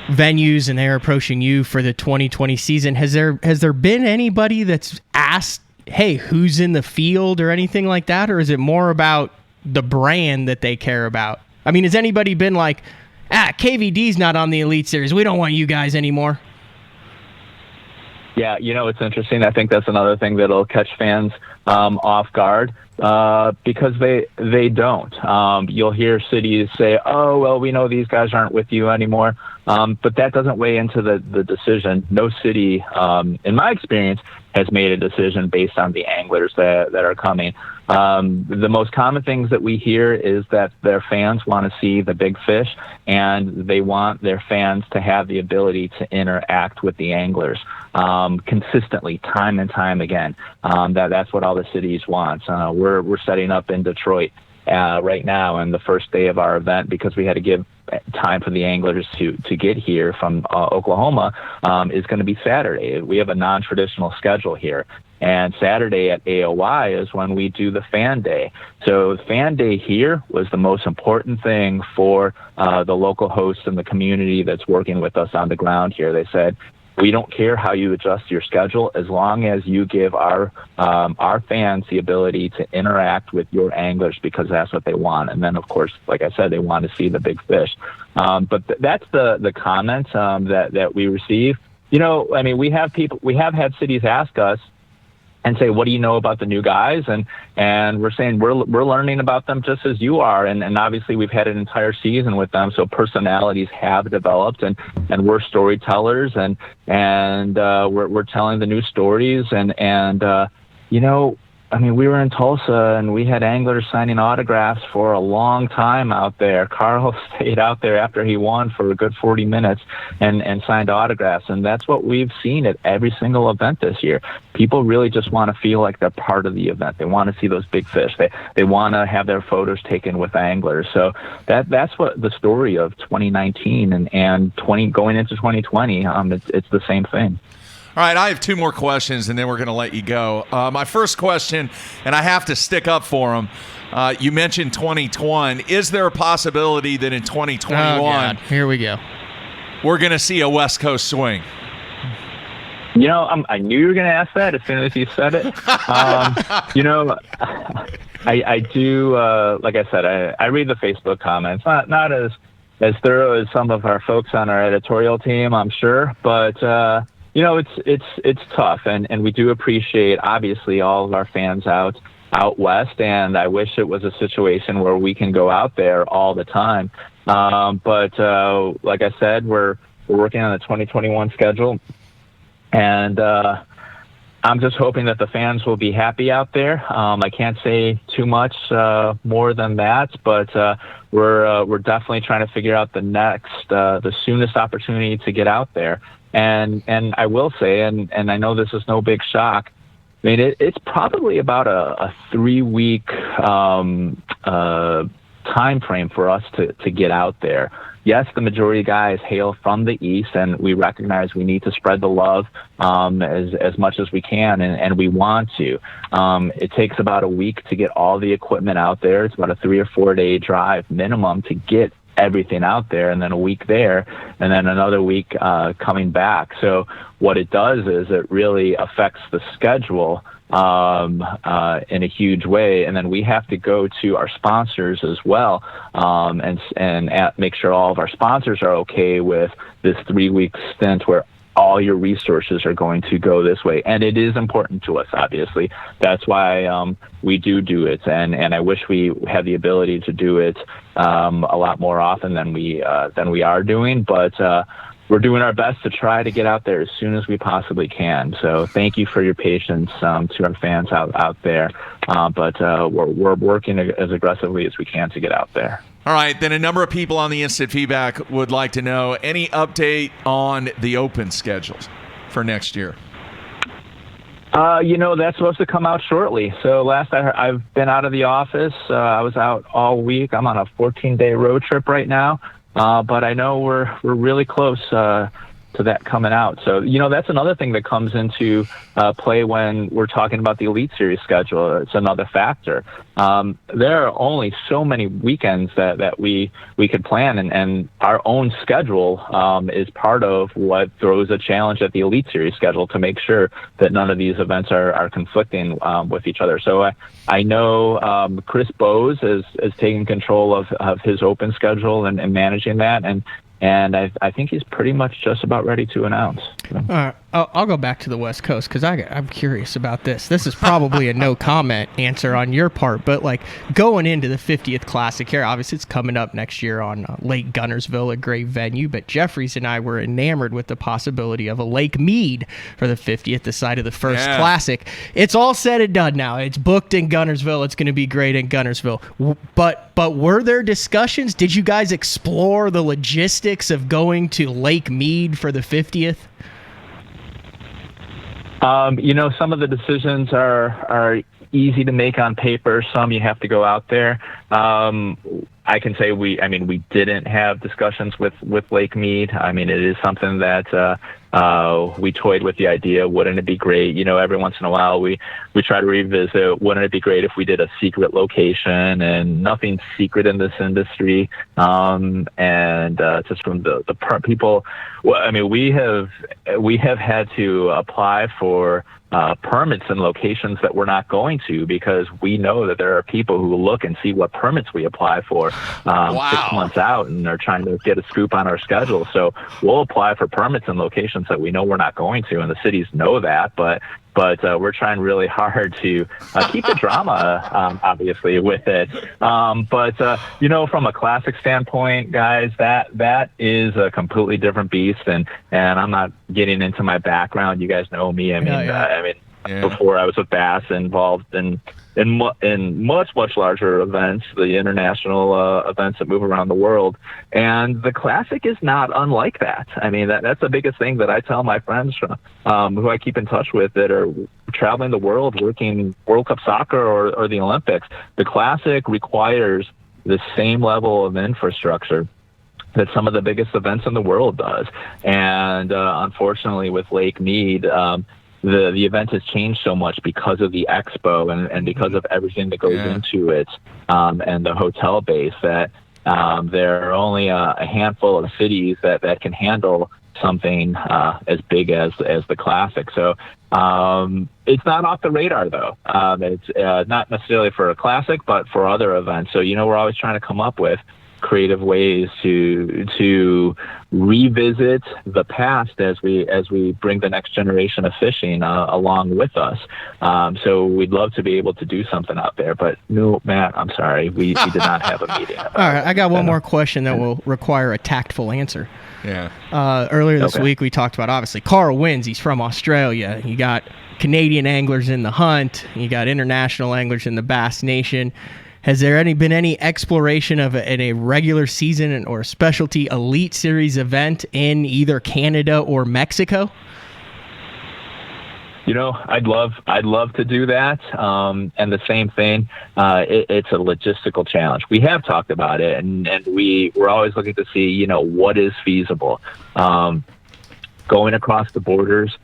venues and they're approaching you for the 2020 season. Has there been anybody that's asked, hey, who's in the field or anything like that? Or is it more about the brand that they care about? I mean, has anybody been like, KVD's not on the Elite Series, we don't want you guys anymore? Yeah, it's interesting. I think that's another thing that'll catch fans off guard because they don't. You'll hear cities say, oh, well, we know these guys aren't with you anymore. But that doesn't weigh into the decision. No city, in my experience, has made a decision based on the anglers that are coming. The most common things that we hear is that their fans want to see the big fish, and they want their fans to have the ability to interact with the anglers consistently, time and time again. That's what all the cities want. We're setting up in Detroit right now, and the first day of our event, because we had to give time for the anglers to get here from Oklahoma, is going to be Saturday. We have a non-traditional schedule here, and Saturday at AOI is when we do the fan day. So fan day here was the most important thing for the local hosts and the community that's working with us on the ground here. They said, we don't care how you adjust your schedule as long as you give our fans the ability to interact with your anglers, because that's what they want. And then, of course, like I said, they want to see the big fish. But that's the comments that we receive. You know, I mean, we have had cities ask us and say, what do you know about the new guys? And we're saying we're learning about them just as you are. And obviously we've had an entire season with them. So personalities have developed, and we're storytellers, and we're telling the new stories. And you know, I mean, we were in Tulsa and we had anglers signing autographs for a long time out there. Carl stayed out there after he won for a good 40 minutes and signed autographs. And that's what we've seen at every single event this year. People really just want to feel like they're part of the event. They want to see those big fish. They want to have their photos taken with anglers. So that's what the story of 2019 and going into 2020. It's the same thing. All right, I have two more questions, and then we're going to let you go. My first question, and I have to stick up for him. You mentioned 2020. Is there a possibility that in 2021, here we go, we're going to see a West Coast swing? You know, I knew you were going to ask that as soon as you said it. You know, I do, like I said, I read the Facebook comments, not as thorough as some of our folks on our editorial team, I'm sure, but you know, it's tough, and we do appreciate, obviously, all of our fans out west, and I wish it was a situation where we can go out there all the time. But like I said, we're working on the 2021 schedule, and I'm just hoping that the fans will be happy out there. I can't say too much more than that, but we're definitely trying to figure out the soonest opportunity to get out there. And I will say, and I know this is no big shock, I mean, it's probably about a 3-week time frame for us to get out there. Yes, the majority of guys hail from the east, and we recognize we need to spread the love as much as we can, and we want to. It takes about a week to get all the equipment out there. It's about a 3 or 4 day drive minimum to get everything out there, and then a week there, and then another week coming back. So what it does is it really affects the schedule in a huge way, and then we have to go to our sponsors as well, and make sure all of our sponsors are okay with this 3-week stint where all your resources are going to go this way. And it is important to us, obviously. That's why we do it. And I wish we had the ability to do it a lot more often than we are doing. But we're doing our best to try to get out there as soon as we possibly can. So thank you for your patience to our fans out there. But we're working as aggressively as we can to get out there. All right, then a number of people on the instant feedback would like to know any update on the open schedules for next year. You know, that's supposed to come out shortly. So last I heard, I've been out of the office. I was out all week. I'm on a 14-day road trip right now. But I know we're really close to that coming out. So, you know, that's another thing that comes into play when we're talking about the Elite Series schedule. It's another factor. There are only so many weekends that we could plan, and our own schedule is part of what throws a challenge at the Elite Series schedule to make sure that none of these events are conflicting with each other. So I know Chris Bowes is taking control of his open schedule and managing that, and I think he's pretty much just about ready to announce. All right. I'll go back to the West Coast because I'm curious about this. This is probably a no comment answer on your part, but like going into the 50th Classic here, obviously it's coming up next year on Lake Gunnersville, a great venue, but Jeffries and I were enamored with the possibility of a Lake Mead for the 50th, the site of the first Classic. It's all said and done now. It's booked in Gunnersville. It's going to be great in Gunnersville. But were there discussions? Did you guys explore the logistics of going to Lake Mead for the 50th? Some of the decisions are easy to make on paper. Some you have to go out there. I can say we didn't have discussions with Lake Mead. I mean, it is something that we toyed with the idea. Wouldn't it be great? Every once in a while we try to revisit. Wouldn't it be great if we did a secret location? And nothing's secret in this industry. Just from the people, well, I mean, we have had to apply for permits in locations that we're not going to because we know that there are people who look and see what permits we apply for 6 months out and are trying to get a scoop on our schedule. So we'll apply for permits in locations that we know we're not going to, and the cities know that, but we're trying really hard to keep the drama, obviously, with it. From a Classic standpoint, guys, that is a completely different beast, and I'm not getting into my background. You guys know me. Before I was with Bass, involved in much larger events, the international events that move around the world, and the Classic is not unlike that. I mean, that's the biggest thing that I tell my friends who I keep in touch with that are traveling the world, working World Cup soccer or the Olympics. The Classic requires the same level of infrastructure that some of the biggest events in the world does, and unfortunately, with Lake Mead. The event has changed so much because of the expo and because of everything that goes into it, and the hotel base that there are only a handful of cities that can handle something as big as the Classic. So it's not off the radar, though. It's not necessarily for a Classic, but for other events. So we're always trying to come up with creative ways to revisit the past as we bring the next generation of fishing along with us. So we'd love to be able to do something out there, but no, Matt, I'm sorry, we did not have a meeting. All right, I got one more question that will require a tactful answer. Yeah. Earlier this week we talked about, obviously, Carl wins. He's from Australia. You got Canadian anglers in the hunt. You got international anglers in the Bass Nation. Has there been any exploration of a regular season or specialty Elite Series event in either Canada or Mexico? I'd love to do that. And the same thing, it's a logistical challenge. We have talked about it, and we're always looking to see, what is feasible. Going across the borders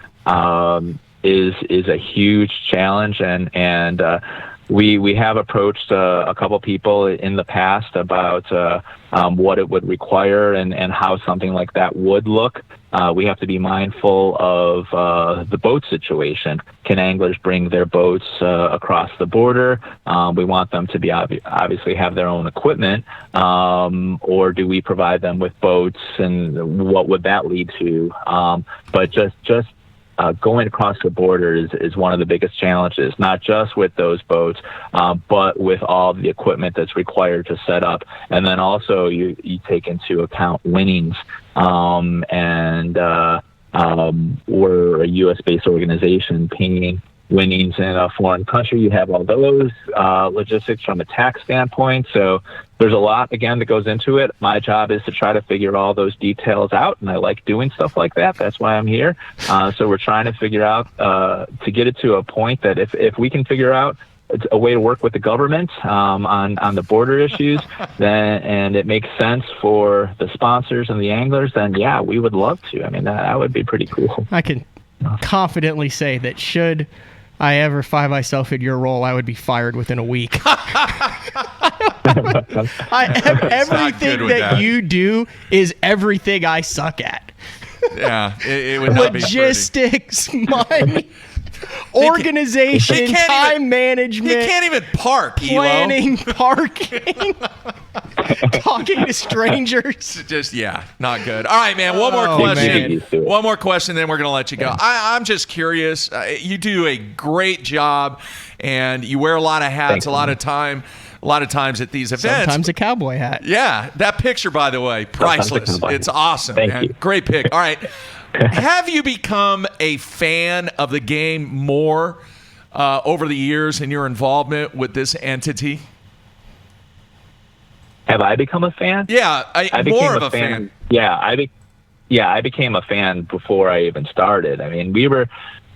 is a huge challenge, and we have approached a couple people in the past about what it would require and how something like that would look. We have to be mindful of the boat situation. Can anglers bring their boats across the border? We want them to be obviously have their own equipment, or do we provide them with boats, and what would that lead to? But just going across the border is one of the biggest challenges, not just with those boats, but with all the equipment that's required to set up. And then also you take into account winnings. We're a U.S.-based organization paying winnings in a foreign country. You have all those logistics from a tax standpoint. So there's a lot, again, that goes into it. My job is to try to figure all those details out, and I like doing stuff like that. That's why I'm here. So we're trying to figure out to get it to a point that if we can figure out a way to work with the government on the border issues, and it makes sense for the sponsors and the anglers, then yeah, we would love to. I mean, that would be pretty cool. I can confidently say that should I ever find myself in your role, I would be fired within a week. Everything that you do is everything I suck at. Yeah, it would not logistics, money, organization, time management. You can't even park, planning, parking. talking to strangers. Just not good. All right, man. One more question. man. One more question, then we're gonna let you go. I'm just curious. You do a great job, and you wear a lot of hats. Thanks, a lot of times at these events. Sometimes a cowboy hat. Yeah, that picture, by the way, priceless. It's awesome, Thank man. you. Great pick. All right. Have you become a fan of the game more over the years in your involvement with this entity? Have I become a fan? Yeah, I became more of a fan. Yeah, I became a fan before I even started. I mean, we were.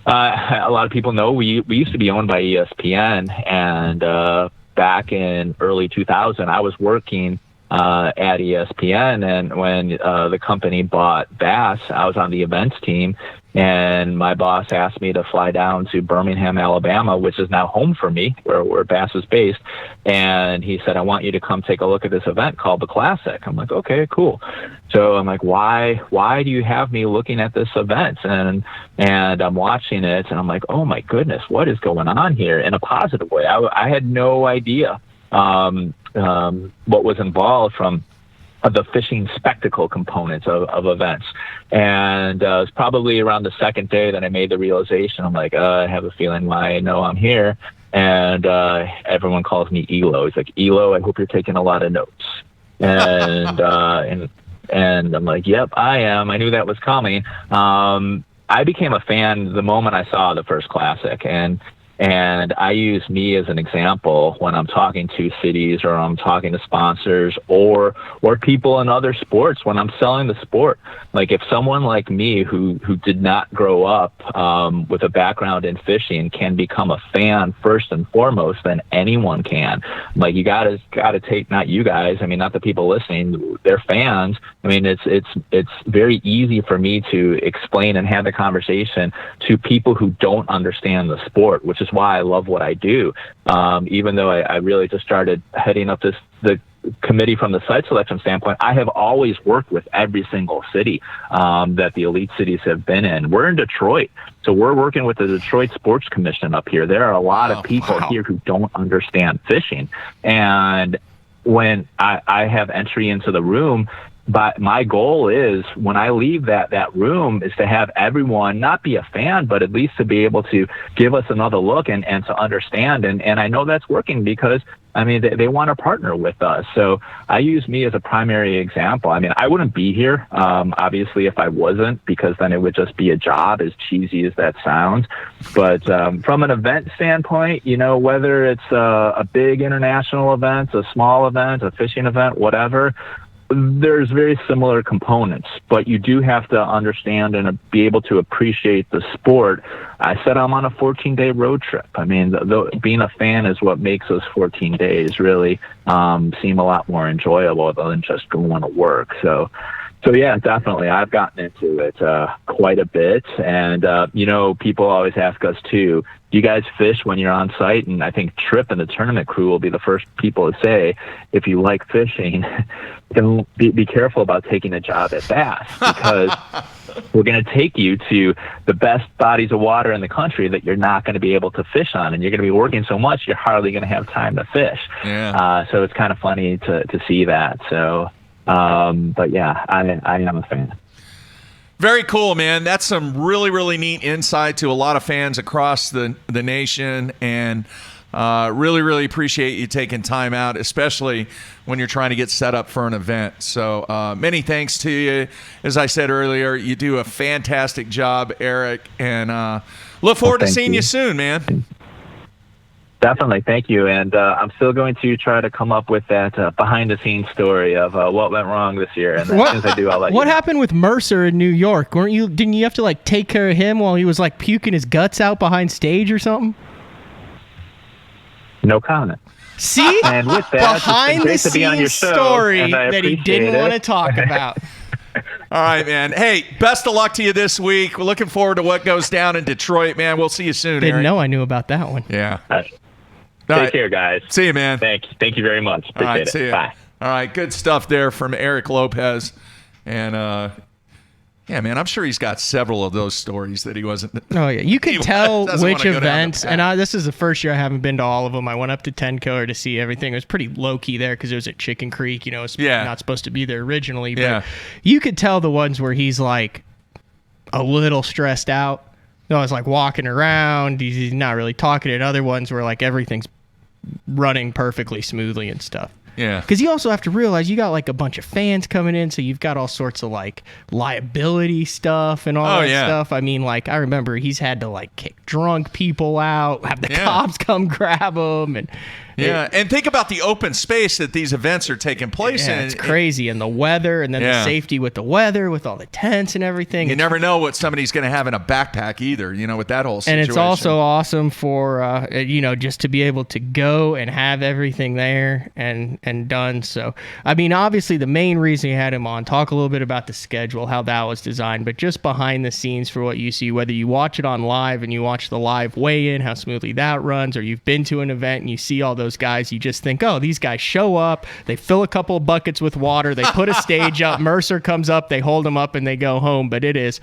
A lot of people know we used to be owned by ESPN, and back in early 2000, I was working at ESPN, and when the company bought Bass, I was on the events team, and my boss asked me to fly down to Birmingham, Alabama, which is now home for me, where Bass is based, and he said, I want you to come take a look at this event called the Classic. I'm like, okay, cool. So I'm like, why do you have me looking at this event? And I'm watching it, and I'm like, oh my goodness, what is going on here in a positive way? I had no idea what was involved from the fishing spectacle components of events. And it was probably around the second day that I made the realization. I'm like, I have a feeling why I know I'm here. And everyone calls me Elo. He's like, Elo, I hope you're taking a lot of notes. And and I'm like, yep, I am. I knew that was coming. I became a fan the moment I saw the first Classic, and I use me as an example when I'm talking to cities, or I'm talking to sponsors, or people in other sports when I'm selling the sport. Like, if someone like me who did not grow up with a background in fishing can become a fan first and foremost, then anyone can. Like, you gotta take, not you guys, I mean, not the people listening, they're fans. I mean, it's very easy for me to explain and have the conversation to people who don't understand the sport, which is why I love what I do. Even though I really just started heading up the committee from the site selection standpoint, I have always worked with every single city that the elite cities have been in. We're in Detroit, so we're working with the Detroit Sports Commission up here. There are a lot of people here who don't understand fishing. And when I have entry into the room, but my goal is, when I leave that room, is to have everyone not be a fan, but at least to be able to give us another look and to understand. And I know that's working because, I mean, they want to partner with us. So I use me as a primary example. I mean, I wouldn't be here, obviously, if I wasn't, because then it would just be a job, as cheesy as that sounds. But from an event standpoint, you know, whether it's a big international event, a small event, a fishing event, whatever, there's very similar components, but you do have to understand and be able to appreciate the sport. I said I'm on a 14-day road trip. I mean, being a fan is what makes those 14 days really seem a lot more enjoyable than just going to work. So yeah, definitely. I've gotten into it quite a bit. And, you know, people always ask us too, do you guys fish when you're on site? And I think Tripp and the tournament crew will be the first people to say, if you like fishing, then be careful about taking a job at Bass, because we're going to take you to the best bodies of water in the country that you're not going to be able to fish on. And you're going to be working so much, you're hardly going to have time to fish. Yeah. So it's kind of funny to see that. So, but yeah, I am a fan. Very cool, man. That's some really, really neat insight to a lot of fans across the nation, and really, really appreciate you taking time out, especially when you're trying to get set up for an event. So many thanks to you. As I said earlier, you do a fantastic job, Eric, and look forward to seeing you soon, man. Definitely. Thank you. And I'm still going to try to come up with that behind-the-scenes story of what went wrong this year. And as soon as I do, I'll let you know. What happened with Mercer in New York? Didn't you have to like take care of him while he was like puking his guts out behind stage or something? No comment. See? And with that, behind-the-scenes story that he didn't want to talk about. All right, man. Hey, best of luck to you this week. We're looking forward to what goes down in Detroit, man. We'll see you soon, Didn't Eric. know I knew about that one. Yeah. Take care, guys. See you, man. Thank you very much. Appreciate it. See you. Bye. All right, good stuff there from Eric Lopez. And Yeah, man, I'm sure he's got several of those stories that he wasn't. Oh yeah, you can tell doesn't which wanna go down the events, path. and this is the first year I haven't been to all of them. I went up to Tencoer to see everything. It was pretty low key there because it was at Chicken Creek. You know, it's not supposed to be there originally. But Yeah. you could tell the ones where he's like a little stressed out. No, it's like walking around. He's not really talking. And other ones where like everything's running perfectly smoothly and stuff. Yeah. Because you also have to realize you got like a bunch of fans coming in, so you've got all sorts of like liability stuff and all that stuff. I mean, like I remember he's had to like kick drunk people out, have the cops come grab them, and and think about the open space that these events are taking place in. it's crazy, and the weather, and then the safety with the weather, with all the tents and everything. You never know what somebody's going to have in a backpack either, you know, with that whole situation. And it's also awesome for, you know, just to be able to go and have everything there and done. So, I mean, obviously the main reason you had him on, talk a little bit about the schedule, how that was designed, but just behind the scenes for what you see, whether you watch it on live and you watch the live weigh-in, how smoothly that runs, or you've been to an event and you see all those guys, you just think, oh, these guys show up, they fill a couple of buckets with water, they put a stage up, Mercer comes up, they hold them up and they go home. But it's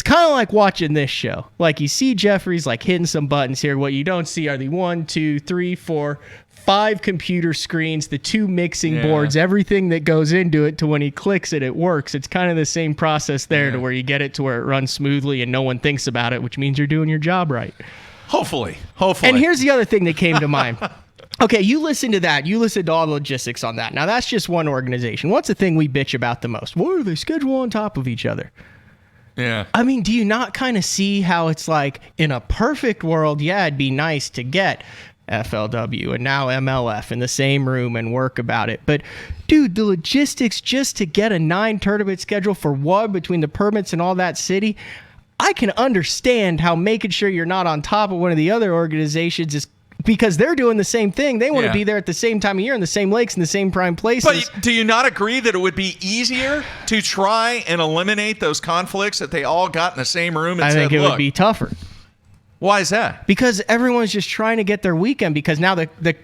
kind of like watching this show. Like you see Jeffrey's like hitting some buttons here. What you don't see are the 1, 2, 3, 4, 5 computer screens, the 2 mixing boards, everything that goes into it to when he clicks it, it works. It's kind of the same process there to where you get it to where it runs smoothly and no one thinks about it, which means you're doing your job right. Hopefully. And here's the other thing that came to mind. Okay, you listen to that. You listen to all the logistics on that. Now, that's just one organization. What's the thing we bitch about the most? Why do they schedule on top of each other? Yeah. I mean, do you not kind of see how it's like, in a perfect world, it'd be nice to get FLW and now MLF in the same room and work about it. But, dude, the logistics just to get a 9-tournament schedule for one between the permits and all that city, I can understand how making sure you're not on top of one of the other organizations is because they're doing the same thing. They want to be there at the same time of year in the same lakes in the same prime places. But do you not agree that it would be easier to try and eliminate those conflicts that they all got in the same room and I think it would be tougher. Why is that? Because everyone's just trying to get their weekend, because now the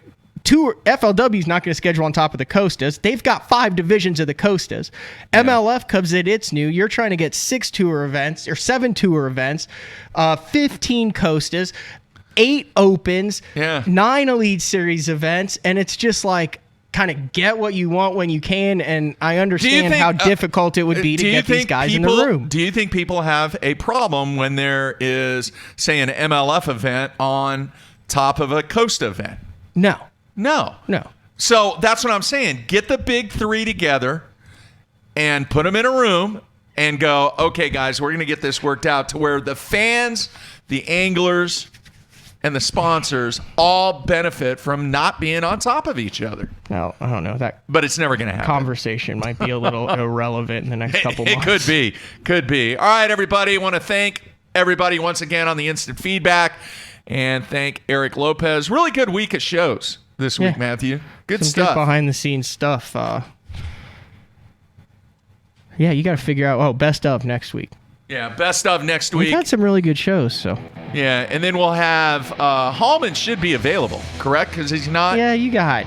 tour, FLW is not going to schedule on top of the Costas. They've got 5 divisions of the Costas. MLF comes in, it's new. You're trying to get 6 tour events or 7 tour events, 15 Costas, 8 opens, 9 Elite Series events, and it's just like kind of get what you want when you can. And I understand how difficult it would be to get these guys in the room. Do you think people have a problem when there is, say, an MLF event on top of a Costa event? No. So that's what I'm saying. Get the big 3 together and put them in a room and go, okay, guys, we're going to get this worked out to where the fans, the anglers, and the sponsors all benefit from not being on top of each other. No, I don't know that. But it's never going to happen. Conversation might be a little irrelevant in the next couple months. It could be. All right, everybody. I want to thank everybody once again on the instant feedback and thank Eric Lopez. Really good week of shows this week, Matthew. Good Some stuff. Good behind the scenes stuff. You got to figure out, best of next week. Yeah, best of next week. We've had some really good shows, so. Yeah, and then we'll have Hallman should be available, correct? Because he's not. Yeah, you got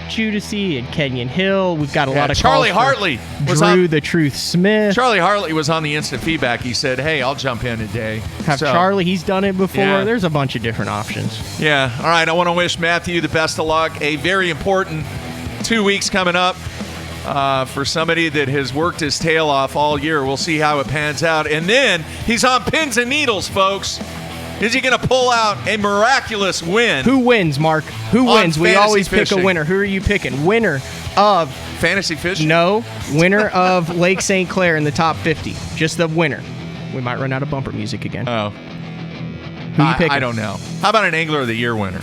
Judici and Kenyon Hill. We've got a lot of Charlie calls Hartley was Drew the Truth Smith. Charlie Hartley was on the instant feedback. He said, "Hey, I'll jump in today." Charlie, he's done it before. Yeah. There's a bunch of different options. Yeah. All right. I want to wish Matthew the best of luck. A very important 2 weeks coming up. For somebody that has worked his tail off all year. We'll see how it pans out. And then he's on pins and needles, folks. Is he going to pull out a miraculous win? Who wins, Mark? Who wins? We always pick fishing. a winner. Who are you picking? Winner of Fantasy Fishing? No. Winner of Lake St. Clair in the top 50. Just the winner. We might run out of bumper music again. Oh. Who you picking? I don't know. How about an Angler of the Year winner?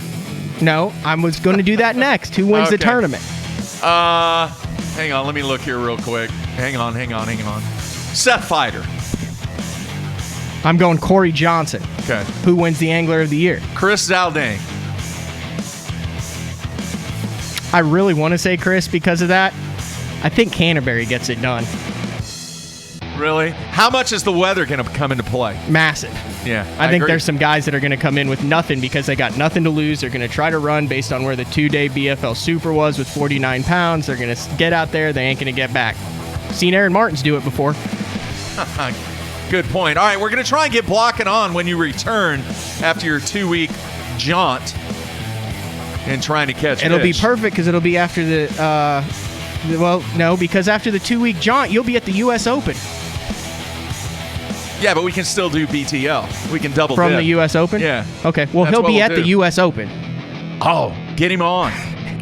No, I was going to do that next. Who wins the tournament? Hang on, let me look here real quick. Hang on. Seth Fighter. I'm going Corey Johnson. Okay. Who wins the Angler of the Year? Chris Zaldane. I really want to say Chris because of that. I think Canterbury gets it done. Really? How much is the weather going to come into play? Massive. Yeah, I think agree. there's some guys that are going to come in with nothing because they got nothing to lose. They're going to try to run based on where the 2-day BFL Super was with 49 pounds. They're going to get out there. They ain't going to get back. Seen Aaron Martins do it before. Good point. All right, we're going to try and get blocking on when you return after your 2-week jaunt and trying to catch It'll be fish. perfect because it'll be after the well, no, because after the 2-week jaunt, you'll be at the U.S. Open. Yeah, but we can still do BTL. We can double From dip. the U.S. Open? Yeah. Okay, well, That's he'll what be we'll at do. the U.S. Open. Oh, get him on.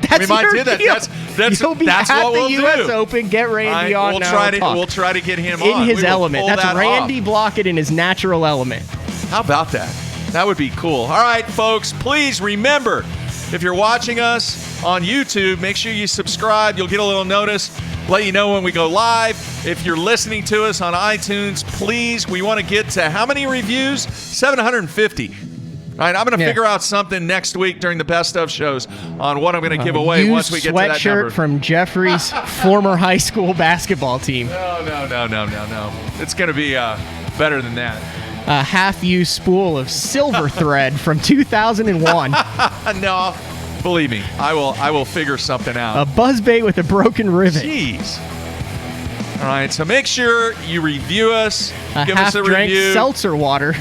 That's we might your do that. deal. That's He'll be that's at what the we'll U.S. do. Open. Get Randy on we'll now. try and to talk. we'll try to get him in on. his We will element. pull That's that Randy off. Blockett in his natural element. How about that? That would be cool. All right, folks, please remember, if you're watching us on YouTube, make sure you subscribe. You'll get a little notice, let you know when we go live. If you're listening to us on iTunes, please, we want to get to how many reviews? 750. All right, I'm going to figure out something next week during the best of shows on what I'm going to give away Used once we get to that number. sweatshirt from Jeffrey's former high school basketball team. No. It's going to be better than that. A half-used spool of silver thread from 2001. No, believe me, I will figure something out. A buzzbait with a broken rivet. Jeez. All right, so make sure you review us. Give us a half-drank review. seltzer water.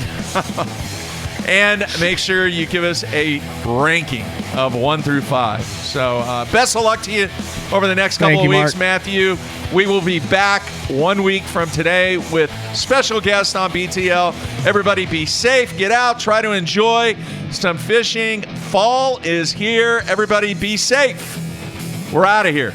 And make sure you give us a ranking of 1 through 5. So best of luck to you over the next couple of weeks, Mark. Matthew. We will be back 1 week from today with special guests on BTL. Everybody be safe. Get out. Try to enjoy some fishing. Fall is here. Everybody be safe. We're out of here.